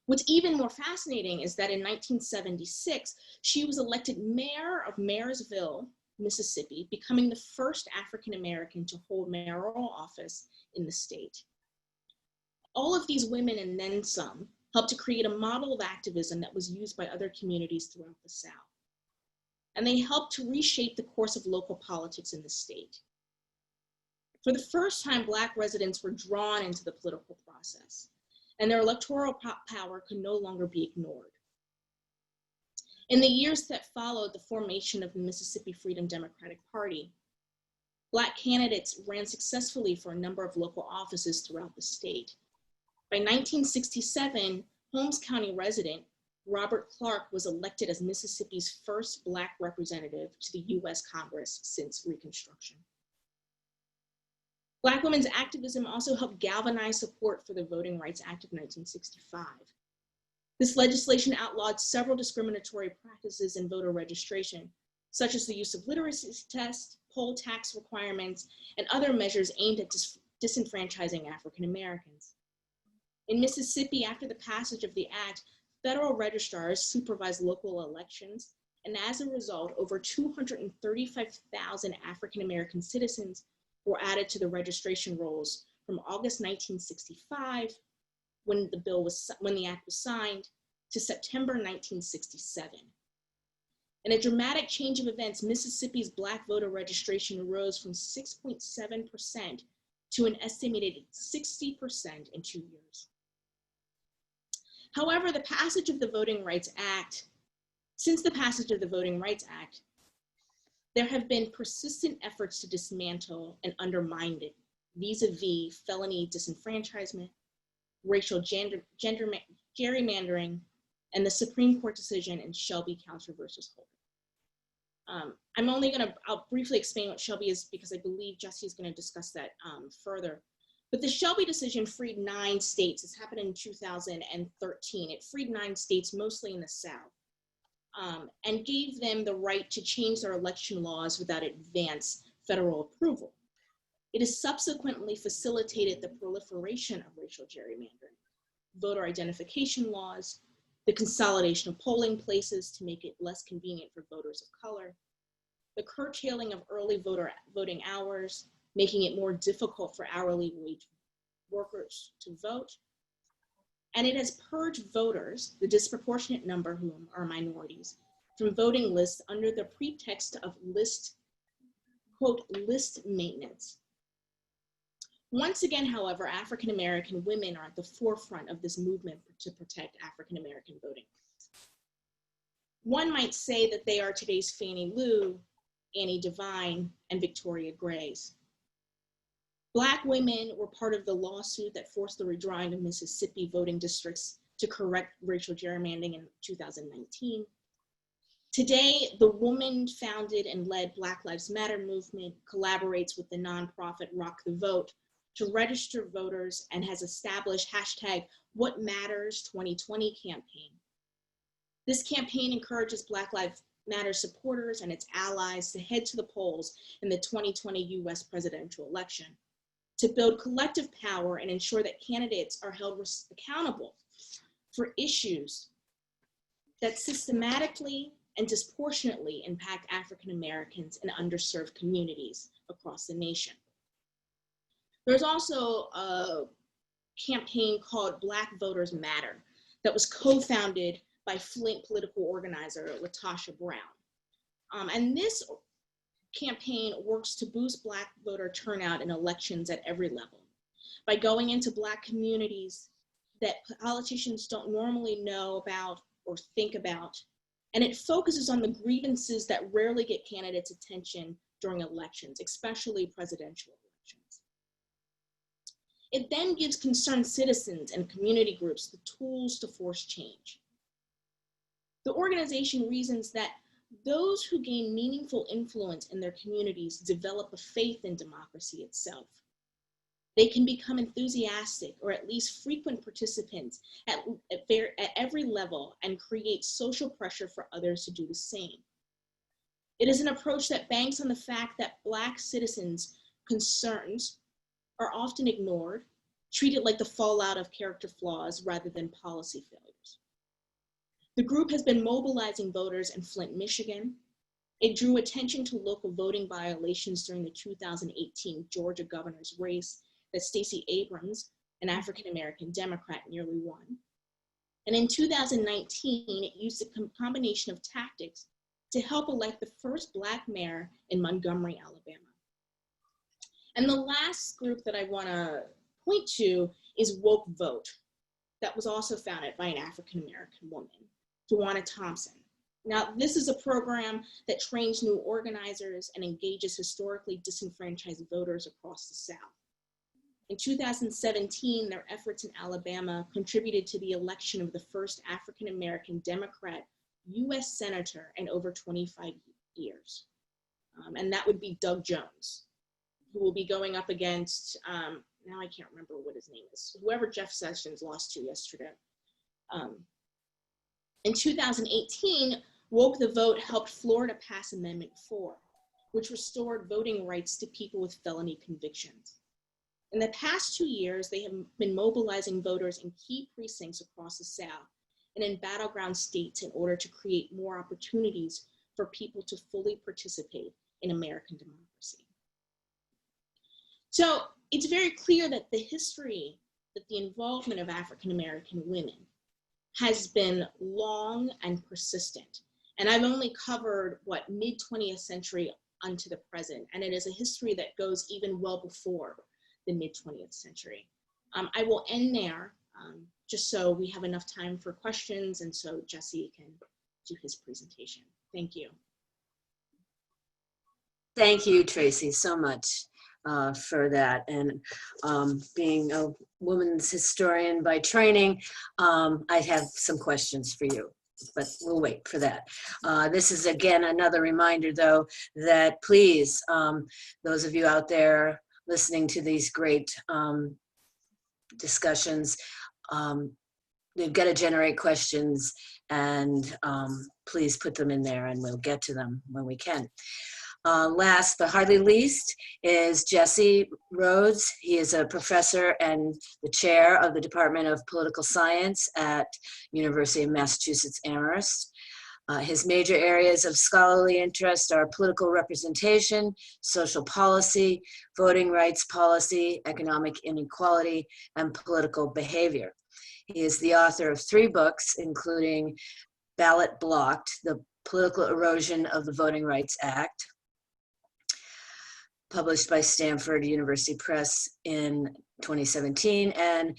What's even more fascinating is that in 1976, she was elected mayor of Marysville, Mississippi, becoming the first African-American to hold mayoral office in the state. All of these women and then some helped to create a model of activism that was used by other communities throughout the South. And they helped to reshape the course of local politics in the state. For the first time, Black residents were drawn into the political process, and their electoral power could no longer be ignored. In the years that followed the formation of the Mississippi Freedom Democratic Party, Black candidates ran successfully for a number of local offices throughout the state. By 1967, Holmes County resident Robert Clark was elected as Mississippi's first Black representative to the U.S. Congress since Reconstruction. Black women's activism also helped galvanize support for the Voting Rights Act of 1965. This legislation outlawed several discriminatory practices in voter registration, such as the use of literacy tests, poll tax requirements, and other measures aimed at disenfranchising African Americans. In Mississippi, after the passage of the act, federal registrars supervised local elections, and as a result, over 235,000 African American citizens were added to the registration rolls from August 1965, when the act was signed, to September 1967. In a dramatic change of events, Mississippi's Black voter registration rose from 6.7% to an estimated 60% in 2 years. However, since the passage of the Voting Rights Act, there have been persistent efforts to dismantle and undermine it vis-a-vis felony disenfranchisement, racial gerrymandering, and the Supreme Court decision in Shelby County versus Holder. I'll briefly explain what Shelby is because I believe Jesse is going to discuss that further. But the Shelby decision freed 9 states. This happened in 2013. It freed 9 states, mostly in the South, and gave them the right to change their election laws without advance federal approval. It has subsequently facilitated the proliferation of racial gerrymandering, voter identification laws, the consolidation of polling places to make it less convenient for voters of color, the curtailing of early voting hours, making it more difficult for hourly wage workers to vote. And it has purged voters, the disproportionate number whom are minorities, from voting lists under the pretext of quote, list maintenance. Once again, however, African American women are at the forefront of this movement to protect African American voting rights. One might say that they are today's Fannie Lou, Annie Devine, and Victoria Grays. Black women were part of the lawsuit that forced the redrawing of Mississippi voting districts to correct racial gerrymandering in 2019. Today, the woman-founded and led Black Lives Matter movement collaborates with the nonprofit Rock the Vote to register voters and has established #WhatMatters2020 campaign. This campaign encourages Black Lives Matter supporters and its allies to head to the polls in the 2020 US presidential election to build collective power and ensure that candidates are held accountable for issues that systematically and disproportionately impact African Americans and underserved communities across the nation. There's also a campaign called Black Voters Matter that was co-founded by Flint political organizer Latasha Brown. And this campaign works to boost Black voter turnout in elections at every level by going into Black communities that politicians don't normally know about or think about. And it focuses on the grievances that rarely get candidates' attention during elections, especially presidential elections. It then gives concerned citizens and community groups the tools to force change. The organization reasons that those who gain meaningful influence in their communities develop a faith in democracy itself. They can become enthusiastic or at least frequent participants at every level and create social pressure for others to do the same. It is an approach that banks on the fact that Black citizens' concerns are often ignored, treated like the fallout of character flaws rather than policy failures. The group has been mobilizing voters in Flint, Michigan, It drew attention to local voting violations during the 2018 Georgia governor's race that Stacey Abrams, an African-American Democrat, nearly won. And in 2019, it used a combination of tactics to help elect the first Black mayor in Montgomery, Alabama. And the last group that I want to point to is Woke Vote, that was also founded by an African-American woman, Tawana Thompson. Now, this is a program that trains new organizers and engages historically disenfranchised voters across the South. In 2017, their efforts in Alabama contributed to the election of the first African-American Democrat US Senator in over 25 years. And that would be Doug Jones, who will be going up against, now I can't remember what his name is, whoever Jeff Sessions lost to yesterday. In 2018, Woke the Vote helped Florida pass Amendment 4, which restored voting rights to people with felony convictions. In the past 2 years, they have been mobilizing voters in key precincts across the South and in battleground states in order to create more opportunities for people to fully participate in American democracy. So it's very clear that the involvement of African-American women has been long and persistent. And I've only covered mid-20th century unto the present, and it is a history that goes even well before the mid-20th century. I will end there just so we have enough time for questions and so Jesse can do his presentation. Thank you. Thank you, Tracy, so much for that. And being a women's historian by training, I have some questions for you, but we'll wait for that. This is, again, another reminder, though, that please, those of you out there listening to these great discussions, they've got to generate questions, and please put them in there and we'll get to them when we can. Last but hardly least is Jesse Rhodes. He is a professor and the chair of the Department of Political Science at University of Massachusetts Amherst. His major areas of scholarly interest are political representation, social policy, voting rights policy, economic inequality, and political behavior. He is the author of 3 books, including Ballot Blocked, The Political Erosion of the Voting Rights Act, published by Stanford University Press in 2017, and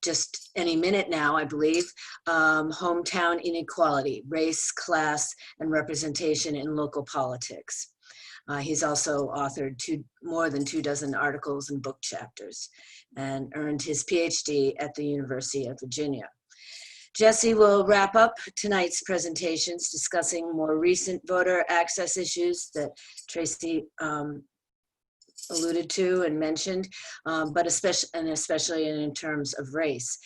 just any minute now, I believe, Hometown Inequality, Race, Class, and Representation in Local Politics. He's also authored more than 24 articles and book chapters and earned his PhD at the University of Virginia. Jesse will wrap up tonight's presentations discussing more recent voter access issues that Tracy alluded to and mentioned, but especially in terms of race.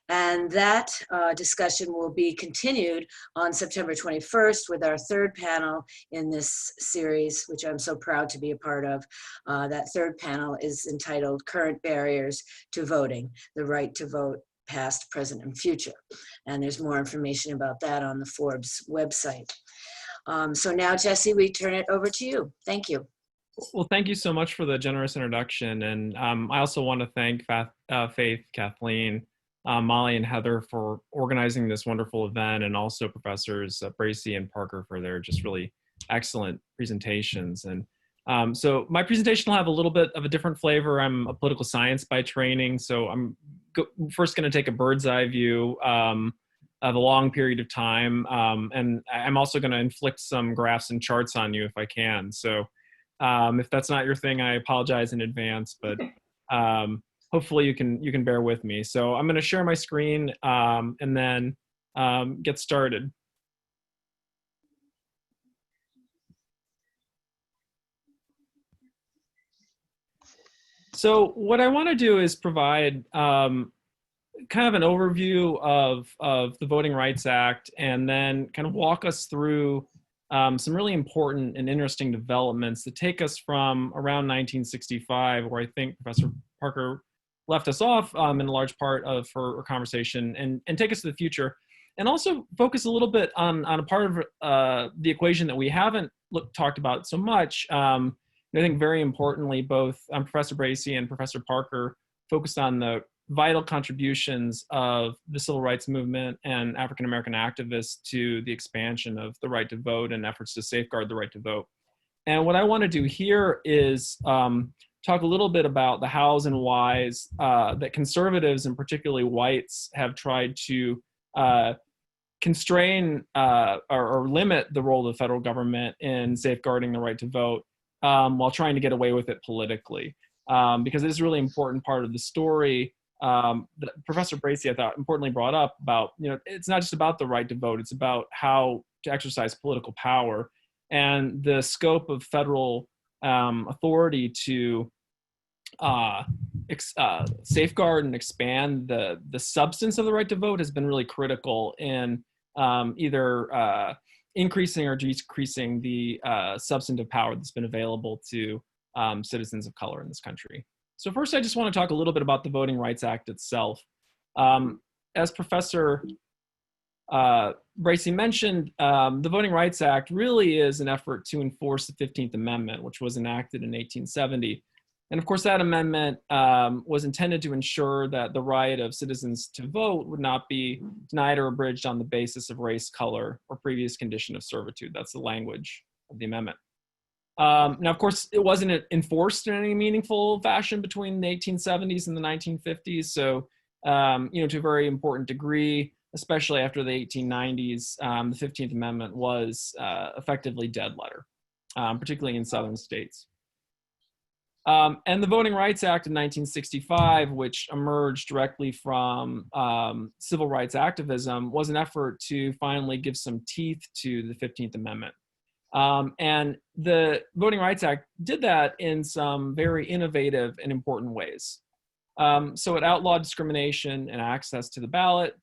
And that discussion will be continued on September 21st with our 3rd panel in this series, which I'm so proud to be a part of. That 3rd panel is entitled Current Barriers to Voting, the Right to Vote, Past, Present, and Future. And there's more information about that on the Forbes website. So now, Jesse, we turn it over to you. Thank you. Well, thank you so much for the generous introduction. And I also want to thank Faith, Kathleen, Molly, and Heather for organizing this wonderful event, and also Professors Bracey and Parker for their just really excellent presentations. And so my presentation will have a little bit of a different flavor. I'm a political science by training, so I'm first going to take a bird's eye view of a long period of time. And I'm also going to inflict some graphs and charts on you if I can. So if that's not your thing, I apologize in advance, but hopefully you can bear with me. So I'm going to share my screen and then get started. So what I want to do is provide kind of an overview of the Voting Rights Act, and then kind of walk us through some really important and interesting developments that take us from around 1965, where I think Professor Parker left us off in a large part of her conversation, and take us to the future. and also focus a little bit on a part of the equation that we haven't talked about so much. I think very importantly, both Professor Bracey and Professor Parker focused on the vital contributions of the civil rights movement and African-American activists to the expansion of the right to vote and efforts to safeguard the right to vote. And what I want to do here is talk a little bit about the hows and whys that conservatives, and particularly whites, have tried to constrain or limit the role of the federal government in safeguarding the right to vote while trying to get away with it politically. Because it is a really important part of the story that Professor Bracey, I thought, importantly brought up about, it's not just about the right to vote, it's about how to exercise political power and the scope of federal authority to safeguard and expand the substance of the right to vote has been really critical in either increasing or decreasing the substantive power that's been available to citizens of color in this country. So first, I just want to talk a little bit about the Voting Rights Act itself. As Professor Bracey mentioned, the Voting Rights Act really is an effort to enforce the 15th Amendment, which was enacted in 1870. And of course, that amendment was intended to ensure that the right of citizens to vote would not be denied or abridged on the basis of race, color, or previous condition of servitude. That's the language of the amendment. Now, of course, it wasn't enforced in any meaningful fashion between the 1870s and the 1950s. So, to a very important degree, especially after the 1890s, the 15th Amendment was effectively dead letter, particularly in southern states. And the Voting Rights Act of 1965, which emerged directly from civil rights activism, was an effort to finally give some teeth to the 15th Amendment. And the Voting Rights Act did that in some very innovative and important ways. So it outlawed discrimination and access to the ballot,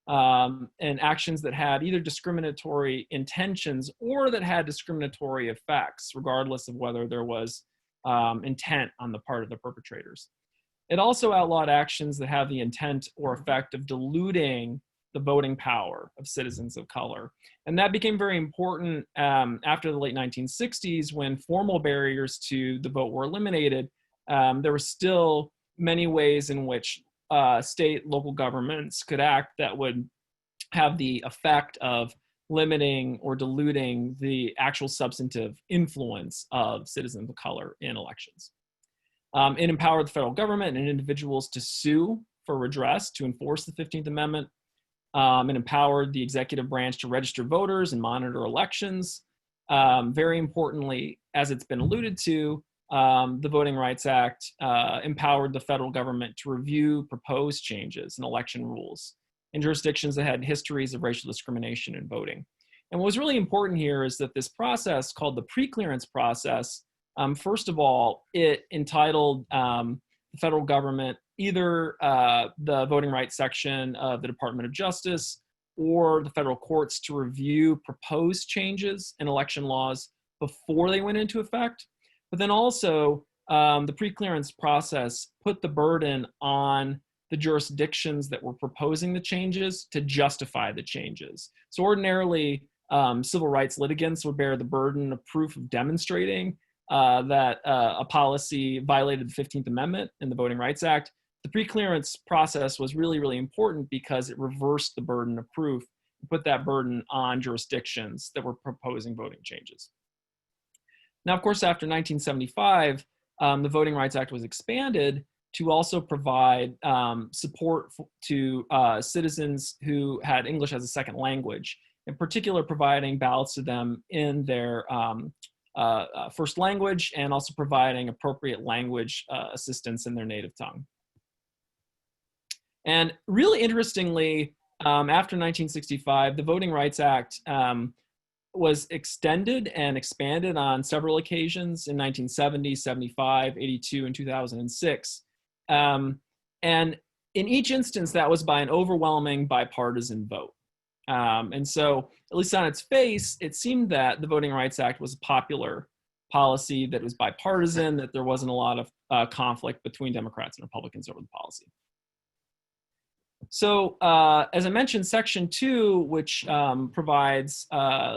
and actions that had either discriminatory intentions or that had discriminatory effects, regardless of whether there was intent on the part of the perpetrators. It also outlawed actions that have the intent or effect of diluting the voting power of citizens of color. And that became very important after the late 1960s, when formal barriers to the vote were eliminated. There were still many ways in which state, local governments could act that would have the effect of limiting or diluting the actual substantive influence of citizens of color in elections. It empowered the federal government and individuals to sue for redress to enforce the 15th Amendment. It empowered the executive branch to register voters and monitor elections. Very importantly, as it's been alluded to, the Voting Rights Act empowered the federal government to review proposed changes in election rules in jurisdictions that had histories of racial discrimination in voting. And what was really important here is that this process, called the pre-clearance process, first of all, it entitled the federal government, either the voting rights section of the Department of Justice or the federal courts, to review proposed changes in election laws before they went into effect. But then also, the pre-clearance process put the burden on the jurisdictions that were proposing the changes to justify the changes. So ordinarily, civil rights litigants would bear the burden of proof of demonstrating that a policy violated the 15th Amendment in the Voting Rights Act. The pre-clearance process was really, really important because it reversed the burden of proof and put that burden on jurisdictions that were proposing voting changes. Now, of course, after 1975, the Voting Rights Act was expanded to also provide support to citizens who had English as a second language, in particular providing ballots to them in their first language, and also providing appropriate language assistance in their native tongue. And really interestingly, after 1965, the Voting Rights Act was extended and expanded on several occasions in 1970, 75, 82, and 2006. And in each instance, that was by an overwhelming bipartisan vote. And so, at least on its face, it seemed that the Voting Rights Act was a popular policy, that was bipartisan, that there wasn't a lot of conflict between Democrats and Republicans over the policy. So as I mentioned, Section 2, which provides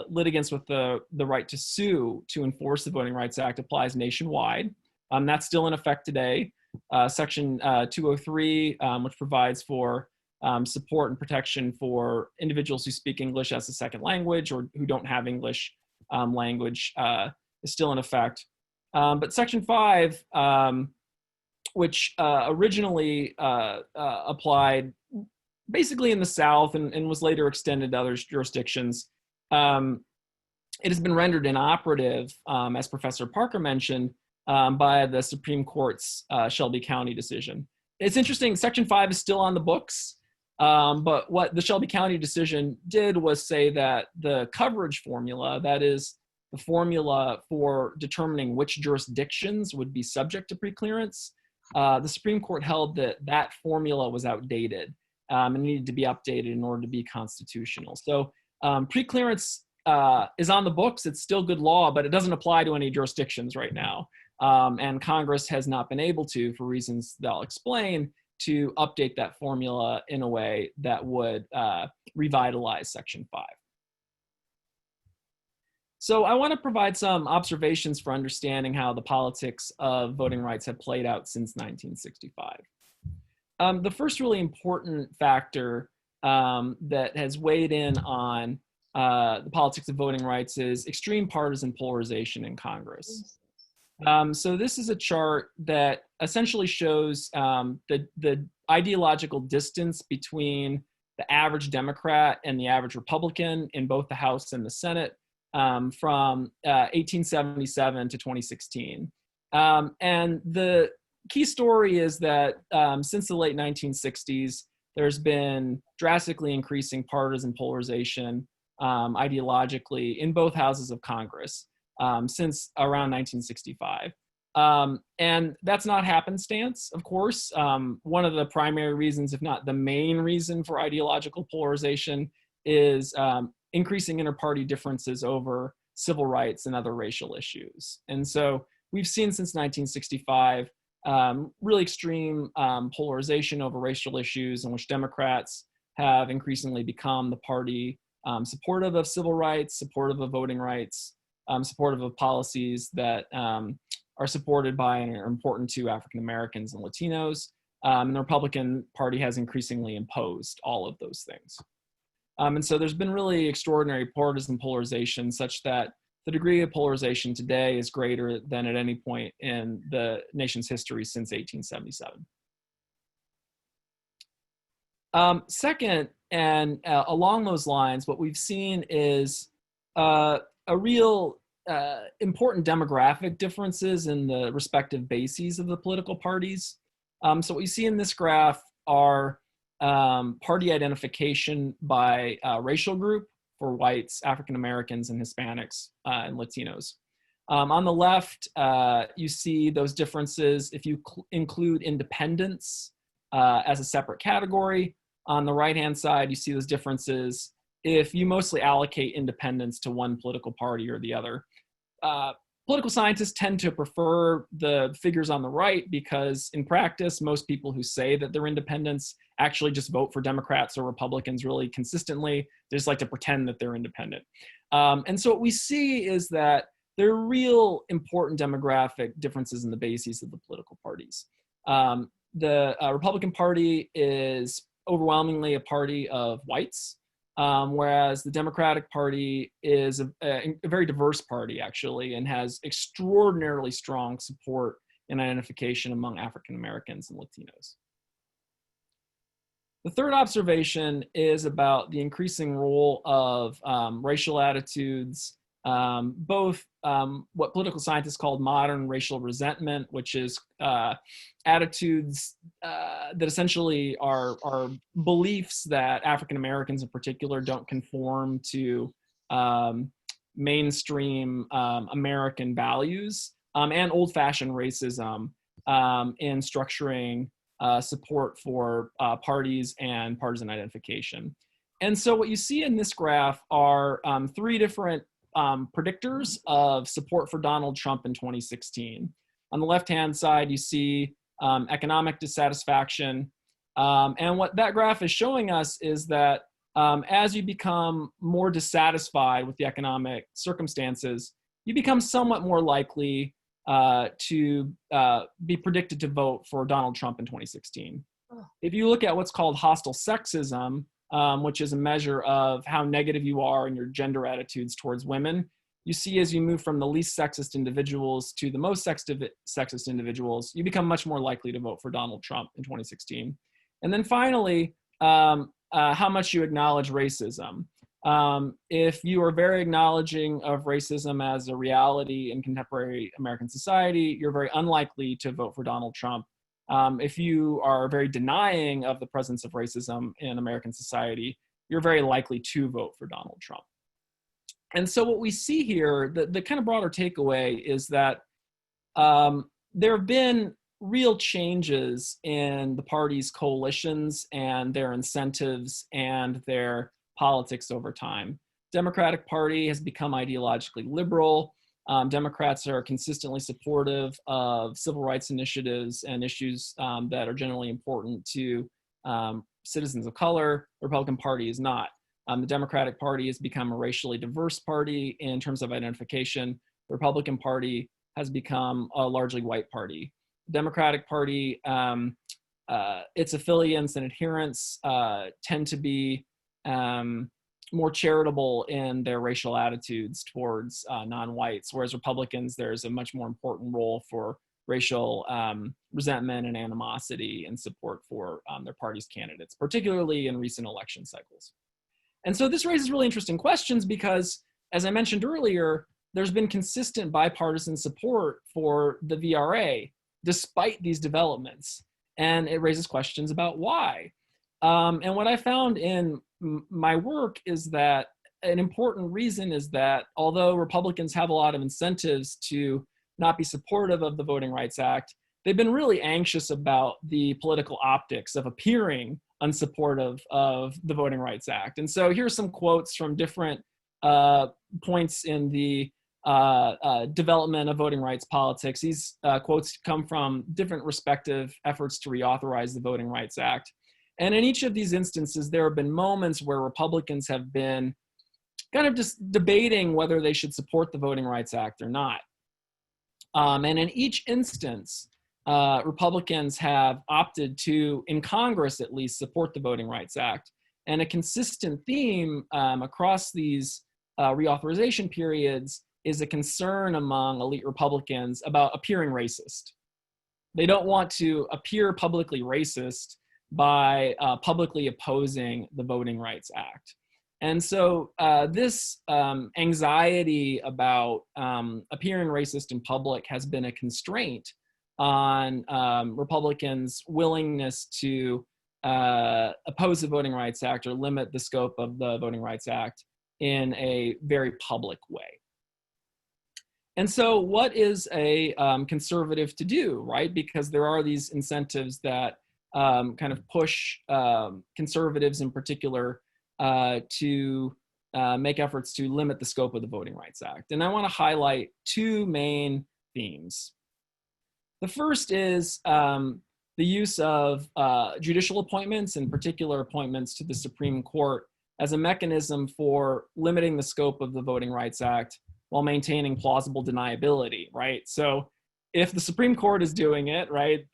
litigants with the right to sue to enforce the Voting Rights Act, applies nationwide. That's still in effect today. Section 203, which provides for support and protection for individuals who speak English as a second language or who don't have English language, is still in effect. But Section 5, which originally applied basically in the South and was later extended to other jurisdictions, it has been rendered inoperative, as Professor Parker mentioned, by the Supreme Court's Shelby County decision. It's interesting, Section 5 is still on the books, but what the Shelby County decision did was say that the coverage formula, that is the formula for determining which jurisdictions would be subject to preclearance, the Supreme Court held that that formula was outdated and needed to be updated in order to be constitutional. So preclearance is on the books. It's still good law, but it doesn't apply to any jurisdictions right now. And Congress has not been able to, for reasons that I'll explain, to update that formula in a way that would revitalize Section 5. So I want to provide some observations for understanding how the politics of voting rights have played out since 1965. The first really important factor that has weighed in on the politics of voting rights is extreme partisan polarization in Congress. So this is a chart that essentially shows the ideological distance between the average Democrat and the average Republican in both the House and the Senate from 1877 to 2016. And the key story is that since the late 1960s, there's been drastically increasing partisan polarization ideologically in both houses of Congress since around 1965. And that's not happenstance, of course. One of the primary reasons, if not the main reason for ideological polarization, is increasing inter-party differences over civil rights and other racial issues. And so we've seen since 1965 really extreme polarization over racial issues in which Democrats have increasingly become the party supportive of civil rights, supportive of voting rights, supportive of policies that are supported by and are important to African Americans and Latinos. And the Republican Party has increasingly imposed all of those things. And so there's been really extraordinary partisan polarization such that the degree of polarization today is greater than at any point in the nation's history since 1877. Second, and along those lines, what we've seen is a real important demographic differences in the respective bases of the political parties. So what you see in this graph are party identification by racial group for whites, African Americans, and Hispanics, and Latinos. On the left, you see those differences if you include independents as a separate category. On the right-hand side, you see those differences if you mostly allocate independents to one political party or the other. Political scientists tend to prefer the figures on the right because in practice, most people who say that they're independents actually just vote for Democrats or Republicans really consistently. They just like to pretend that they're independent. And so what we see is that there are real important demographic differences in the bases of the political parties. The Republican Party is overwhelmingly a party of whites. Whereas the Democratic Party is a very diverse party, actually, and has extraordinarily strong support and identification among African Americans and Latinos. The third observation is about the increasing role of racial attitudes, both what political scientists call modern racial resentment, which is attitudes that essentially are beliefs that African Americans in particular don't conform to mainstream American values, and old-fashioned racism in structuring support for parties and partisan identification. And so what you see in this graph are three different predictors of support for Donald Trump in 2016. On the left-hand side, you see economic dissatisfaction. And what that graph is showing us is that as you become more dissatisfied with the economic circumstances, you become somewhat more likely to be predicted to vote for Donald Trump in 2016. If you look at what's called hostile sexism, which is a measure of how negative you are in your gender attitudes towards women, you see as you move from the least sexist individuals to the most sexist individuals, you become much more likely to vote for Donald Trump in 2016. And then finally, how much you acknowledge racism. If you are very acknowledging of racism as a reality in contemporary American society, you're very unlikely to vote for Donald Trump. If you are very denying of the presence of racism in American society, you're very likely to vote for Donald Trump. And so what we see here, the kind of broader takeaway is that there have been real changes in the party's coalitions and their incentives and their politics over time. Democratic Party has become ideologically liberal. Democrats are consistently supportive of civil rights initiatives and issues that are generally important to citizens of color. The Republican Party is not. The Democratic Party has become a racially diverse party in terms of identification. The Republican Party has become a largely white party. The Democratic Party, its affiliates and adherents tend to be more charitable in their racial attitudes towards non-whites, whereas Republicans, there's a much more important role for racial resentment and animosity and support for their party's candidates, particularly in recent election cycles. And so this raises really interesting questions because, as I mentioned earlier, there's been consistent bipartisan support for the VRA despite these developments. And it raises questions about why. And what I found in my work is that an important reason is that although Republicans have a lot of incentives to not be supportive of the Voting Rights Act, they've been really anxious about the political optics of appearing unsupportive of the Voting Rights Act. And so here's some quotes from different points in the development of voting rights politics. These quotes come from different respective efforts to reauthorize the Voting Rights Act. And in each of these instances, there have been moments where Republicans have been kind of just debating whether they should support the Voting Rights Act or not. And in each instance, Republicans have opted to, in Congress at least, support the Voting Rights Act. And a consistent theme across these reauthorization periods is a concern among elite Republicans about appearing racist. They don't want to appear publicly racist by publicly opposing the Voting Rights Act. And so this anxiety about appearing racist in public has been a constraint on Republicans' willingness to oppose the Voting Rights Act or limit the scope of the Voting Rights Act in a very public way. And so what is a conservative to do, right? Because there are these incentives that kind of push conservatives in particular to make efforts to limit the scope of the Voting Rights Act. And I want to highlight two main themes. The first is the use of judicial appointments, in particular appointments to the Supreme Court, as a mechanism for limiting the scope of the Voting Rights Act while maintaining plausible deniability, right? So if the Supreme Court is doing it, right,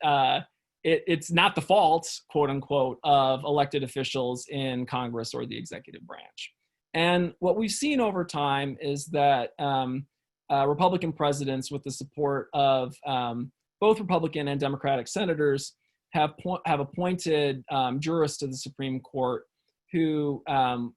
it's not the fault, quote unquote, of elected officials in Congress or the executive branch. And what we've seen over time is that Republican presidents, with the support of both Republican and Democratic senators, have appointed jurists to the Supreme Court who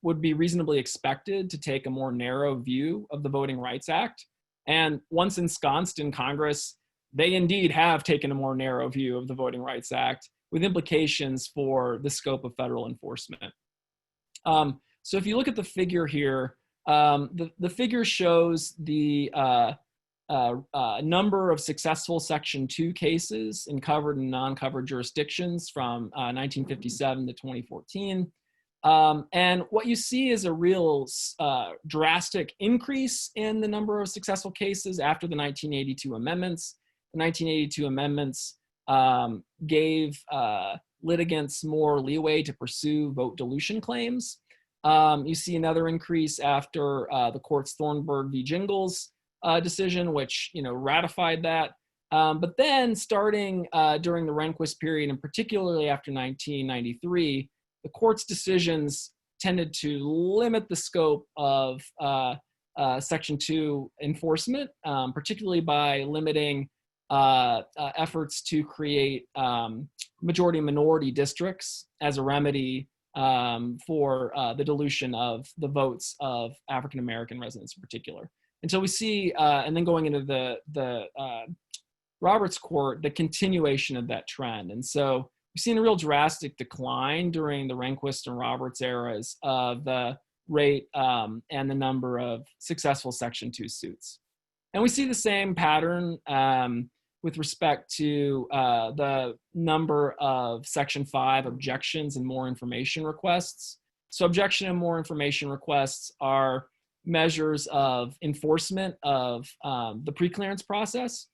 would be reasonably expected to take a more narrow view of the Voting Rights Act. And once ensconced in Congress, they indeed have taken a more narrow view of the Voting Rights Act with implications for the scope of federal enforcement. So if you look at the figure here, the figure shows the number of successful Section 2 cases in covered and non-covered jurisdictions from 1957 to 2014. And what you see is a real drastic increase in the number of successful cases after the 1982 amendments. The 1982 amendments gave litigants more leeway to pursue vote dilution claims. You see another increase after the court's Thornburg v. Jingles decision, which ratified that. But then starting during the Rehnquist period, and particularly after 1993, the court's decisions tended to limit the scope of Section 2 enforcement, particularly by limiting efforts to create majority-minority districts as a remedy for the dilution of the votes of African-American residents in particular. And so we see, and then going into the Roberts Court, the continuation of that trend. And so we've seen a real drastic decline during the Rehnquist and Roberts eras of the rate and the number of successful Section 2 suits. And we see the same pattern with respect to the number of Section 5 objections and more information requests. So objection and more information requests are measures of enforcement of the preclearance process.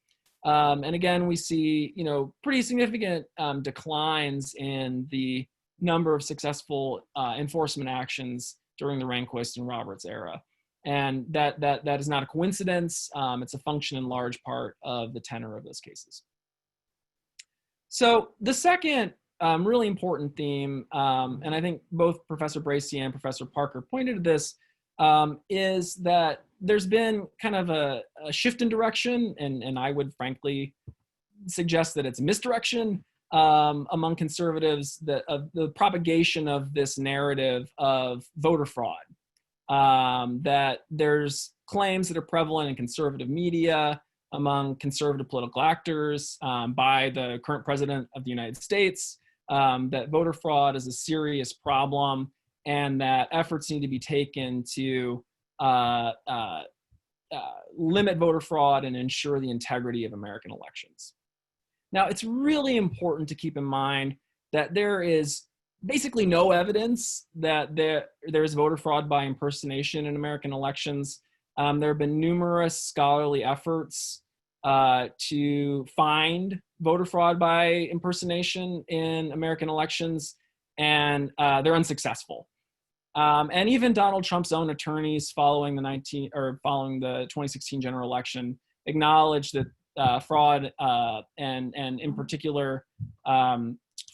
And again, we see, pretty significant declines in the number of successful enforcement actions during the Rehnquist and Roberts era. And that is not a coincidence. It's a function in large part of the tenor of those cases. So the second really important theme, and I think both Professor Bracey and Professor Parker pointed to this, is that there's been kind of a shift in direction, and I would frankly suggest that it's misdirection among conservatives, of the propagation of this narrative of voter fraud. That there's claims that are prevalent in conservative media, among conservative political actors, by the current president of the United States, that voter fraud is a serious problem, and that efforts need to be taken to limit voter fraud and ensure the integrity of American elections. Now, it's really important to keep in mind that there is basically no evidence that there's voter fraud by impersonation in American elections. There have been numerous scholarly efforts to find voter fraud by impersonation in American elections, and they're unsuccessful. And even Donald Trump's own attorneys following the 2016 general election acknowledged that fraud and in particular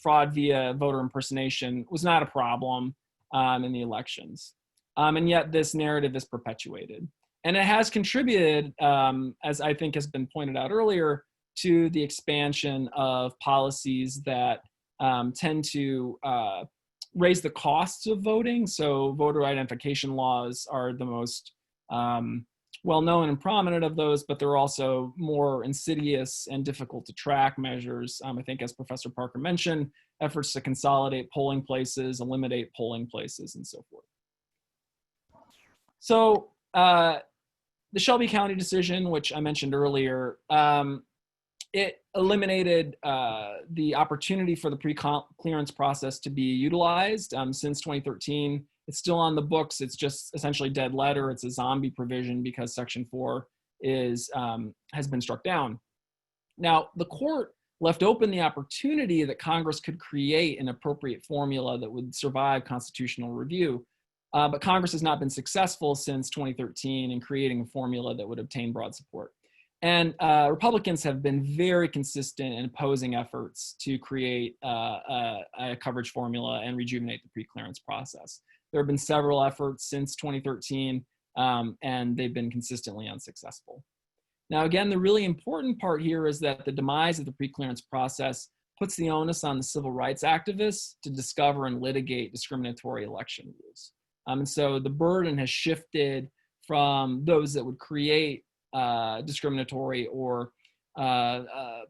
fraud via voter impersonation was not a problem in the elections. And yet this narrative is perpetuated. And it has contributed, as I think has been pointed out earlier, to the expansion of policies that tend to raise the costs of voting. So voter identification laws are the most well-known and prominent of those, but there are also more insidious and difficult to track measures. I think, as Professor Parker mentioned, efforts to consolidate polling places, eliminate polling places, and so forth. So the Shelby County decision, which I mentioned earlier, it eliminated the opportunity for the pre-clearance process to be utilized since 2013. It's still on the books. It's just essentially dead letter. It's a zombie provision because Section 4 has been struck down. Now, the court left open the opportunity that Congress could create an appropriate formula that would survive constitutional review. But Congress has not been successful since 2013 in creating a formula that would obtain broad support. And Republicans have been very consistent in opposing efforts to create a coverage formula and rejuvenate the pre-clearance process. There have been several efforts since 2013, and they've been consistently unsuccessful. Now, again, the really important part here is that the demise of the pre-clearance process puts the onus on the civil rights activists to discover and litigate discriminatory election rules. And so the burden has shifted from those that would create discriminatory or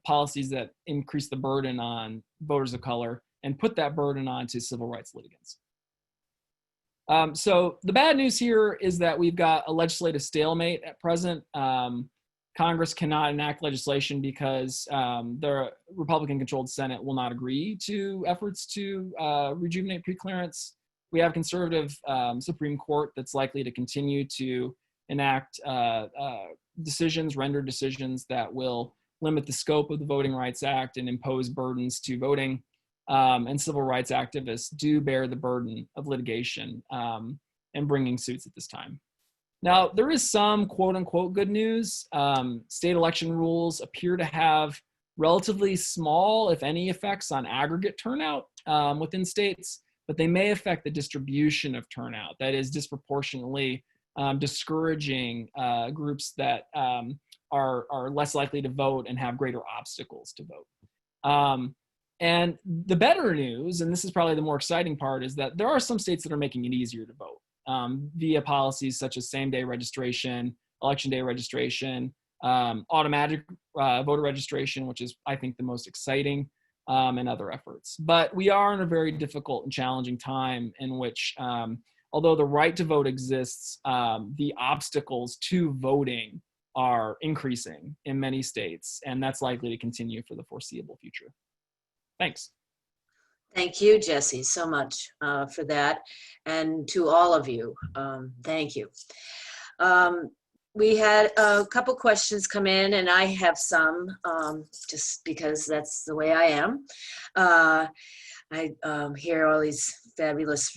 policies that increase the burden on voters of color and put that burden on to civil rights litigants. So the bad news here is that we've got a legislative stalemate at present. Congress cannot enact legislation because the Republican-controlled Senate will not agree to efforts to rejuvenate preclearance. We have a conservative Supreme Court that's likely to continue to enact render decisions that will limit the scope of the Voting Rights Act and impose burdens to voting. And civil rights activists do bear the burden of litigation and bringing suits at this time. Now, there is some quote unquote good news. State election rules appear to have relatively small, if any, effects on aggregate turnout within states, but they may affect the distribution of turnout. That is disproportionately discouraging groups that are less likely to vote and have greater obstacles to vote. And the better news, and this is probably the more exciting part, is that there are some states that are making it easier to vote via policies such as same-day registration, election day registration, automatic voter registration, which is, I think, the most exciting, and other efforts. But we are in a very difficult and challenging time in which, although the right to vote exists, the obstacles to voting are increasing in many states, and that's likely to continue for the foreseeable future. Thanks. Thank you, Jesse, so much for that. And to all of you, thank you. We had a couple questions come in, and I have some, just because that's the way I am. I hear all these fabulous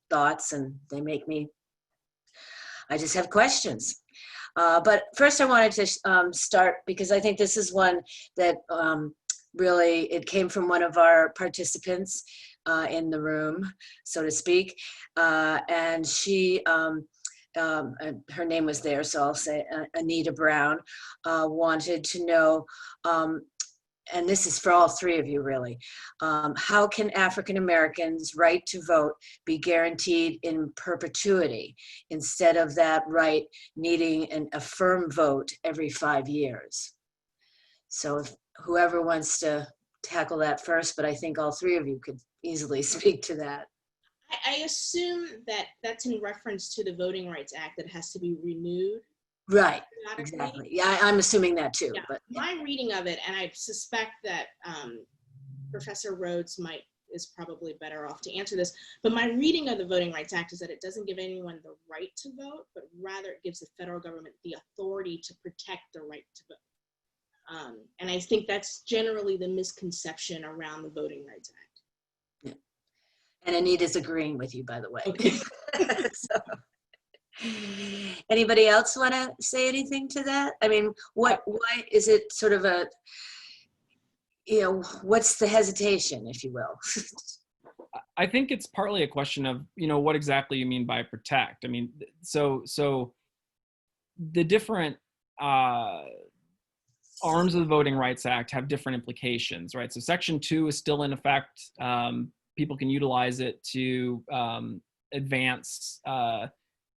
thoughts, and they make me, I just have questions. But first I wanted to start, because I think this is one that really, it came from one of our participants in the room, so to speak, and she, her name was there, so I'll say Anita Brown, wanted to know, and this is for all three of you really, how can African Americans' right to vote be guaranteed in perpetuity instead of that right needing an affirmed vote every 5 years? So if whoever wants to tackle that first, but I think all three of you could easily speak to that. I assume that that's in reference to the Voting Rights Act that has to be renewed. Right, exactly. Yeah, I'm assuming that too. Yeah. But my reading of it, and I suspect that Professor Rhodes is probably better off to answer this, but my reading of the Voting Rights Act is that it doesn't give anyone the right to vote, but rather it gives the federal government the authority to protect the right to vote. And I think that's generally the misconception around the Voting Rights Act. Yeah. And Anita's agreeing with you, by the way. Okay. So, anybody else want to say anything to that? I mean, why is it sort of a, what's the hesitation, if you will? I think it's partly a question of, what exactly you mean by protect. I mean, so the different arms of the Voting Rights Act have different implications, right? So Section 2 is still in effect. People can utilize it to advance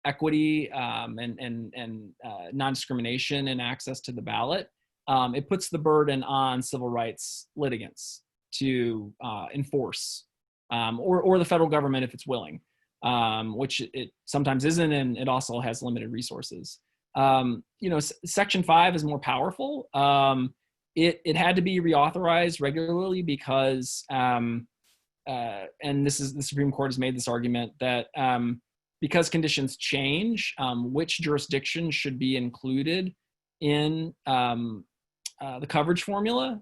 equity and non-discrimination and access to the ballot. It puts the burden on civil rights litigants to enforce, or the federal government if it's willing, which it sometimes isn't, and it also has limited resources. Section 5 is more powerful. It had to be reauthorized regularly because, and this is, the Supreme Court has made this argument that because conditions change, which jurisdictions should be included in the coverage formula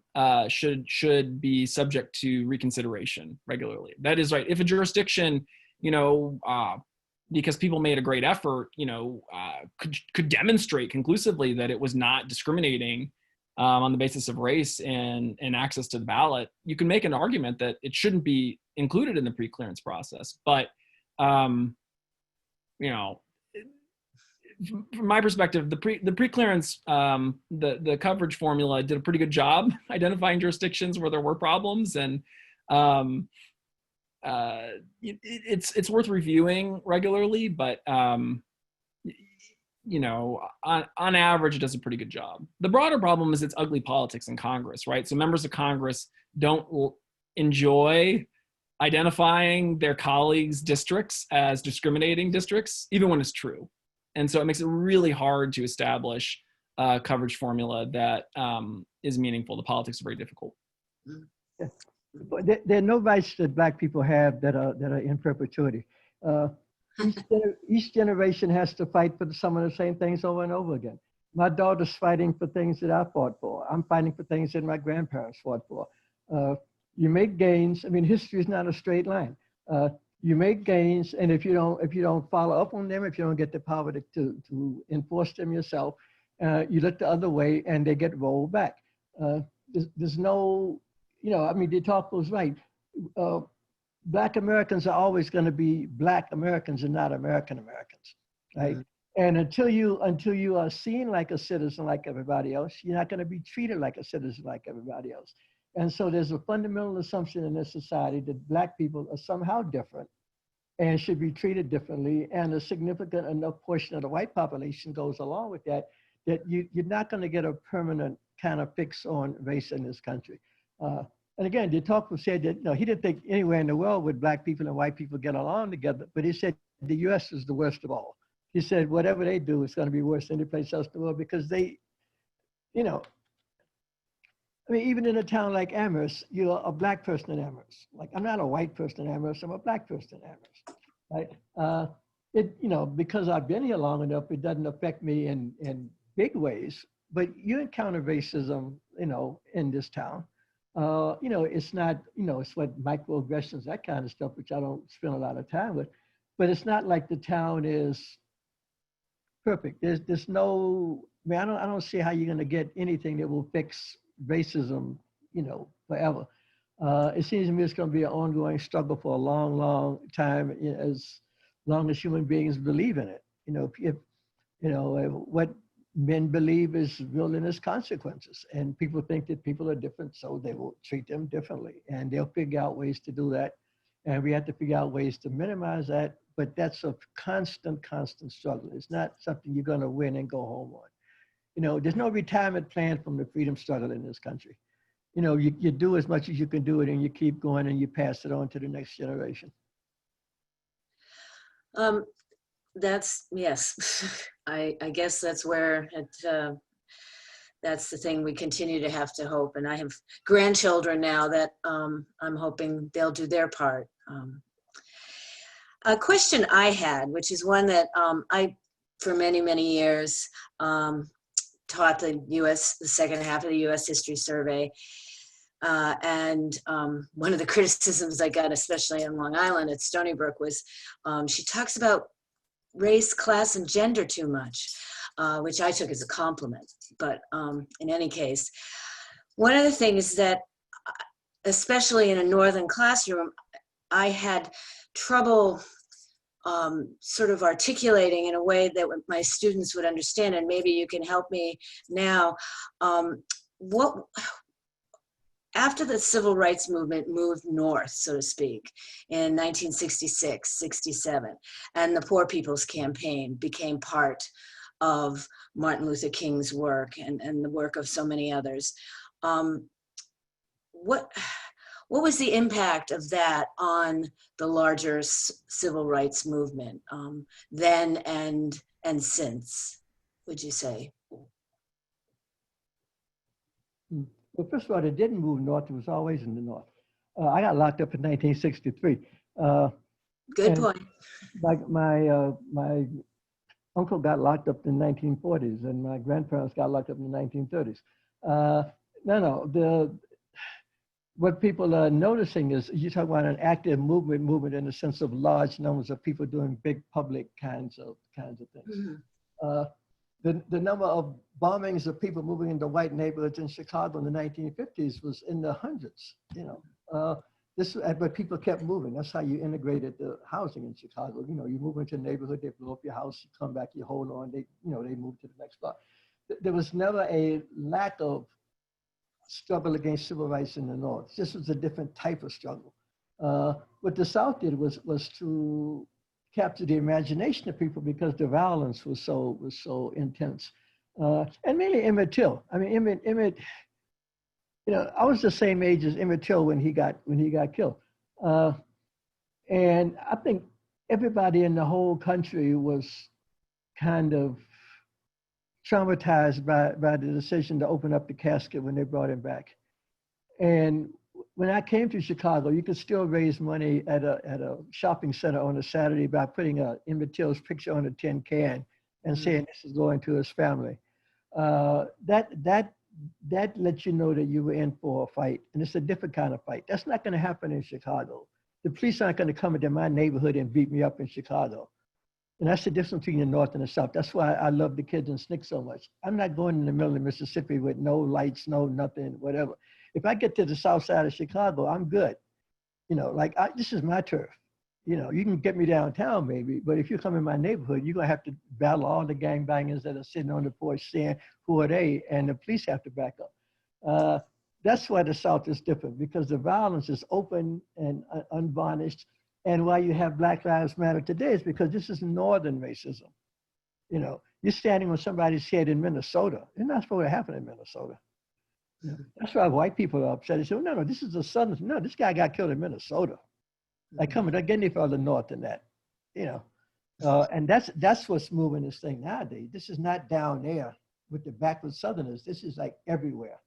should be subject to reconsideration regularly. That is right. If a jurisdiction, because people made a great effort, could demonstrate conclusively that it was not discriminating on the basis of race and access to the ballot, you can make an argument that it shouldn't be included in the pre-clearance process. But, from my perspective, the pre-clearance, the coverage formula did a pretty good job identifying jurisdictions where there were problems, and it's worth reviewing regularly, but on average, it does a pretty good job. The broader problem is it's ugly politics in Congress, right? So members of Congress don't enjoy identifying their colleagues' districts as discriminating districts, even when it's true. And so it makes it really hard to establish a coverage formula that is meaningful. The politics are very difficult. Yeah. There are no rights that Black people have that are in perpetuity. Each generation has to fight for some of the same things over and over again. My daughter's fighting for things that I fought for. I'm fighting for things that my grandparents fought for. You make gains. I mean, history is not a straight line. You make gains, and if you don't follow up on them, if you don't get the power to enforce them yourself, you look the other way and they get rolled back. There's no, I mean, de Tocqueville's right. Black Americans are always going to be Black Americans and not American Americans, right? And until you are seen like a citizen like everybody else, you're not going to be treated like a citizen like everybody else. And so there's a fundamental assumption in this society that Black people are somehow different and should be treated differently. And a significant enough portion of the white population goes along with that, that you're not going to get a permanent kind of fix on race in this country. And again, de Tocqueville said that he didn't think anywhere in the world would Black people and white people get along together, but he said the US is the worst of all. He said whatever they do is going to be worse than any place else in the world because they, I mean, even in a town like Amherst, you're a Black person in Amherst. Like, I'm not a white person in Amherst, I'm a Black person in Amherst, right? Because I've been here long enough, it doesn't affect me in big ways, but you encounter racism, in this town. It's not, it's what microaggressions, that kind of stuff, which I don't spend a lot of time with, but it's not like the town is perfect. There's no, I mean, I don't see how you're going to get anything that will fix racism, forever. It seems to me it's going to be an ongoing struggle for a long, long time, as long as human beings believe in it. If what men believe is real in its consequences, and people think that people are different, so they will treat them differently, and they'll figure out ways to do that. And we have to figure out ways to minimize that, but that's a constant struggle. It's not something you're going to win and go home on. There's no retirement plan from the freedom struggle in this country. You do as much as you can do it, and you keep going, and you pass it on to the next generation. That's, yes, I guess that's where that's the thing we continue to have to hope. And I have grandchildren now that I'm hoping they'll do their part. A question I had, which is one that I, for many, many years, taught the second half of the US History Survey. And one of the criticisms I got, especially in Long Island at Stony Brook, was she talks about race, class, and gender too much, which I took as a compliment. But in any case, one of the things that, especially in a Northern classroom, I had trouble sort of articulating in a way that my students would understand, and maybe you can help me now. After the civil rights movement moved north, so to speak, in 1966, 67, and the Poor People's Campaign became part of Martin Luther King's work and the work of so many others, what was the impact of that on the larger civil rights movement then and since, would you say? Well, first of all, it didn't move north. It was always in the north. I got locked up in 1963. Good point. My uncle got locked up in the 1940s, and my grandparents got locked up in the 1930s. What people are noticing is you talk about an active movement in the sense of large numbers of people doing big public kinds of things. Mm-hmm. The number of bombings of people moving into white neighborhoods in Chicago in the 1950s was in the hundreds, but people kept moving. That's how you integrated the housing in Chicago. You move into a neighborhood, they blow up your house, you come back, you hold on, they move to the next block. There was never a lack of struggle against civil rights in the North. This was a different type of struggle. What the South did was to capture the imagination of people because the violence was so intense, and mainly Emmett Till. I mean, Emmett. I was the same age as Emmett Till when he got killed, and I think everybody in the whole country was kind of traumatized by the decision to open up the casket when they brought him back. And when I came to Chicago, you could still raise money at a shopping center on a Saturday by putting Emmett Till's picture on a tin can and saying this is going to his family. that lets you know that you were in for a fight, and it's a different kind of fight. That's not going to happen in Chicago. The police aren't going to come into my neighborhood and beat me up in Chicago. And that's the difference between the North and the South. That's why I love the kids in SNCC so much. I'm not going in the middle of Mississippi with no lights, no nothing, whatever. If I get to the South side of Chicago, I'm good. You know, like this is my turf. You know, you can get me downtown maybe, but if you come in my neighborhood, you're gonna have to battle all the gangbangers that are sitting on the porch saying, who are they? And the police have to back up. That's why the South is different, because the violence is open and unvarnished. And why you have Black Lives Matter today is because this is Northern racism. You know, you're standing on somebody's head in Minnesota. It's not supposed to happen in Minnesota. You know, that's why white people are upset. They say, well, no, this is the Southern. No, this guy got killed in Minnesota. Like, come on, don't get any further north than that, you know. And that's what's moving this thing nowadays. This is not down there with the backward Southerners. This is like everywhere.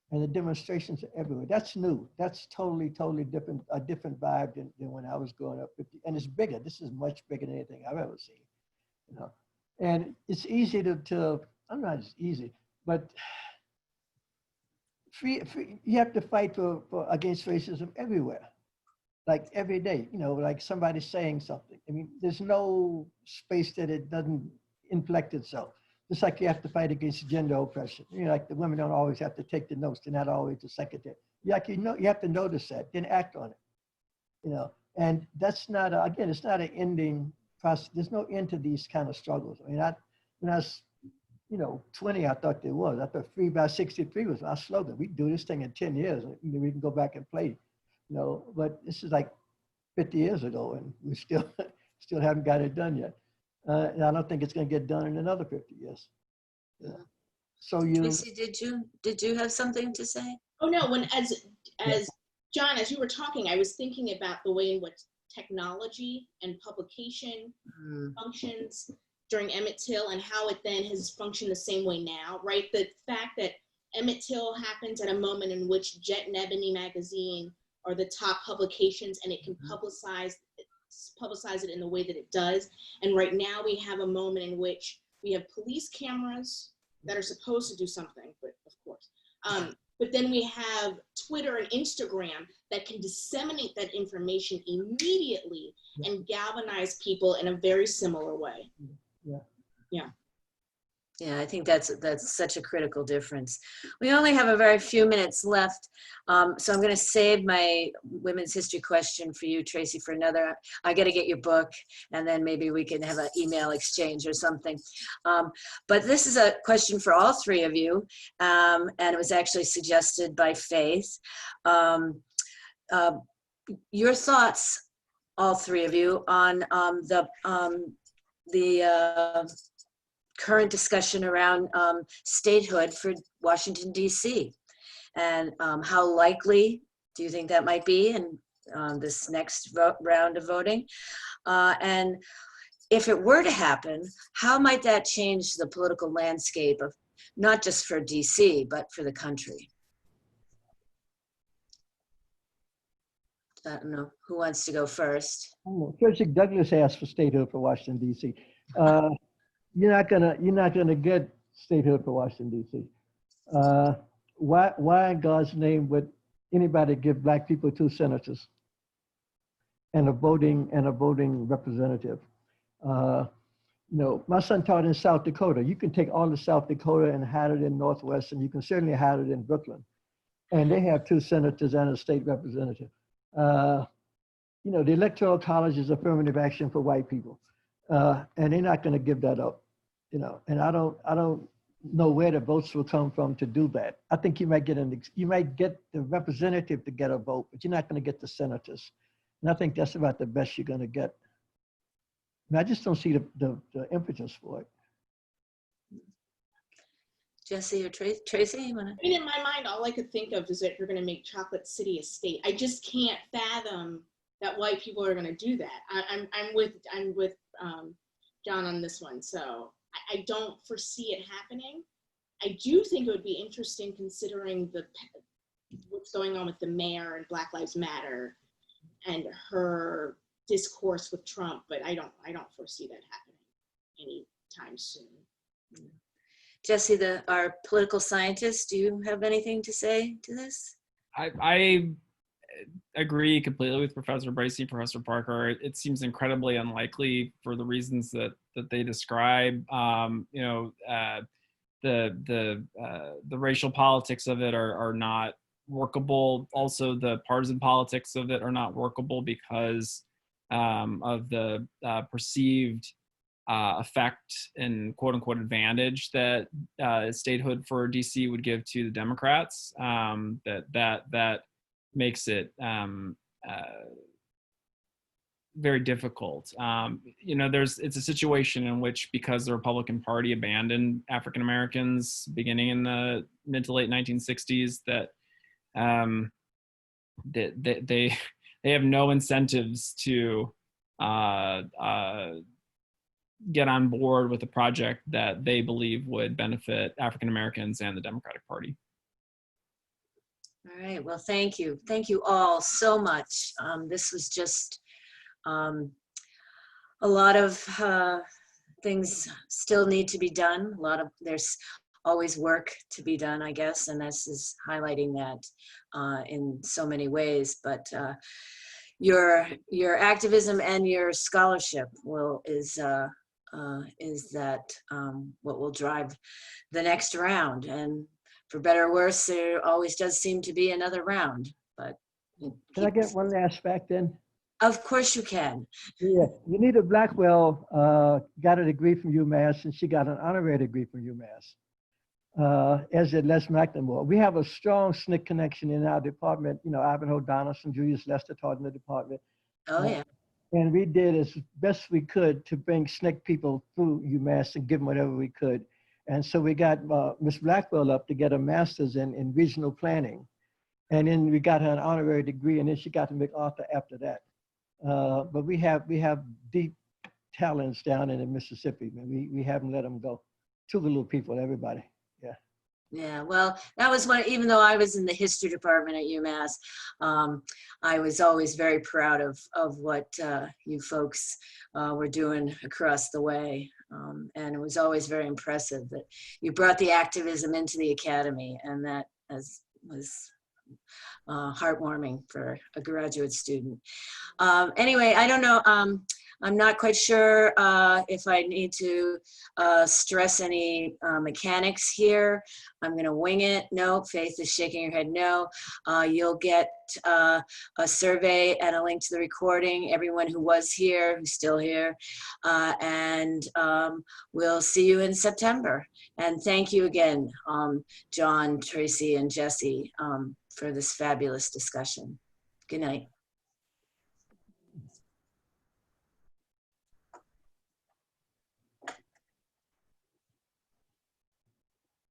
And the demonstrations are everywhere. That's new. That's totally different, a different vibe than when I was growing up. And it's bigger. This is much bigger than anything I've ever seen, you know. And it's easy to I'm not as easy, but you have to fight for against racism everywhere. Like every day, you know, like somebody saying something. I mean, there's no space that it doesn't inflect itself. Just like you have to fight against gender oppression. You know, like the women don't always have to take the notes. They're not always the secretary. Like, you know, you have to notice that, then act on it, you know. And that's not, again, it's not an ending process. There's no end to these kind of struggles. I mean, when I was, you know, 20, I thought there was. I thought 3 by 63 was our slogan. We do this thing in 10 years and we can go back and play. You know, but this is like 50 years ago, and we still haven't got it done yet. And I don't think it's going to get done in another 50 years. Yeah. So Tracy, did you have something to say? Oh no, as John, as you were talking, I was thinking about the way in which technology and publication functions during Emmett Till and how it then has functioned the same way now, right? The fact that Emmett Till happens at a moment in which Jet and Ebony magazine are the top publications, and it can publicize it in the way that it does. And right now we have a moment in which we have police cameras that are supposed to do something, but of course. But then we have Twitter and Instagram that can disseminate that information immediately and galvanize people in a very similar way. Yeah, I think that's such a critical difference. We only have a very few minutes left, so I'm going to save my women's history question for you, Tracy, for another. I got to get your book, and then maybe we can have an email exchange or something. But this is a question for all three of you, and it was actually suggested by Faith. Your thoughts, all three of you, on the current discussion around statehood for Washington, D.C. And how likely do you think that might be in this next round of voting? And if it were to happen, how might that change the political landscape of not just for D.C., but for the country? I don't know, who wants to go first? Frederick Douglass asked for statehood for Washington, D.C. You're not gonna get statehood for Washington, D.C. Why in God's name would anybody give Black people 2 senators and a voting representative? You know, my son taught in South Dakota. You can take all of South Dakota and hide it in Northwest, and you can certainly hide it in Brooklyn. And they have 2 senators and a state representative. You know, the Electoral College is affirmative action for white people. And they're not going to give that up, you know. And I don't know where the votes will come from to do that. I think you might get the representative to get a vote, but you're not going to get the senators. And I think that's about the best you're going to get. And I just don't see the impetus for it. Jesse or Tracy, you want to? I mean, in my mind, all I could think of is that you're going to make Chocolate City a state. I just can't fathom that white people are going to do that. I'm with John on this one, so I don't foresee it happening. I do think it would be interesting considering what's going on with the mayor and Black Lives Matter and her discourse with Trump, but I don't foresee that happening anytime soon. Jesse, our political scientist, do you have anything to say to this? I agree completely with Professor Bracey, Professor Parker. It seems incredibly unlikely for the reasons that they describe. The racial politics of it are not workable. Also, the partisan politics of it are not workable because of the perceived effect and quote unquote advantage that statehood for DC would give to the Democrats. That makes it very difficult. It's a situation in which, because the Republican Party abandoned African Americans beginning in the mid to late 1960s, that they have no incentives to get on board with a project that they believe would benefit African Americans and the Democratic Party. All right, well, thank you. Thank you all so much. This was just a lot of things still need to be done. There's always work to be done, I guess, and this is highlighting that in so many ways. But your activism and your scholarship is that what will drive the next round. And for better or worse, there always does seem to be another round. But can I get one last fact in? Of course you can. Yeah, Unita Blackwell got a degree from UMass, and she got an honorary degree from UMass, as did Les McNamara. We have a strong SNCC connection in our department. Ivanhoe Donaldson, Julius Lester taught in the department. Oh, yeah. And we did as best we could to bring SNCC people through UMass and give them whatever we could. And so we got Ms. Blackwell up to get a master's in regional planning. And then we got her an honorary degree, and then she got to MacArthur after that. But we have deep talents down in Mississippi, man. We haven't let them go. Two little people, everybody. Yeah. Yeah, well, that was one, even though I was in the history department at UMass, I was always very proud of what you folks were doing across the way. And it was always very impressive that you brought the activism into the academy, and that was heartwarming for a graduate student. Anyway, I don't know. I'm not quite sure if I need to stress any mechanics here. I'm going to wing it. No, Faith is shaking her head no. You'll get a survey and a link to the recording, everyone who was here, who's still here. And we'll see you in September. And thank you again, John, Tracy, and Jesse, for this fabulous discussion. Good night.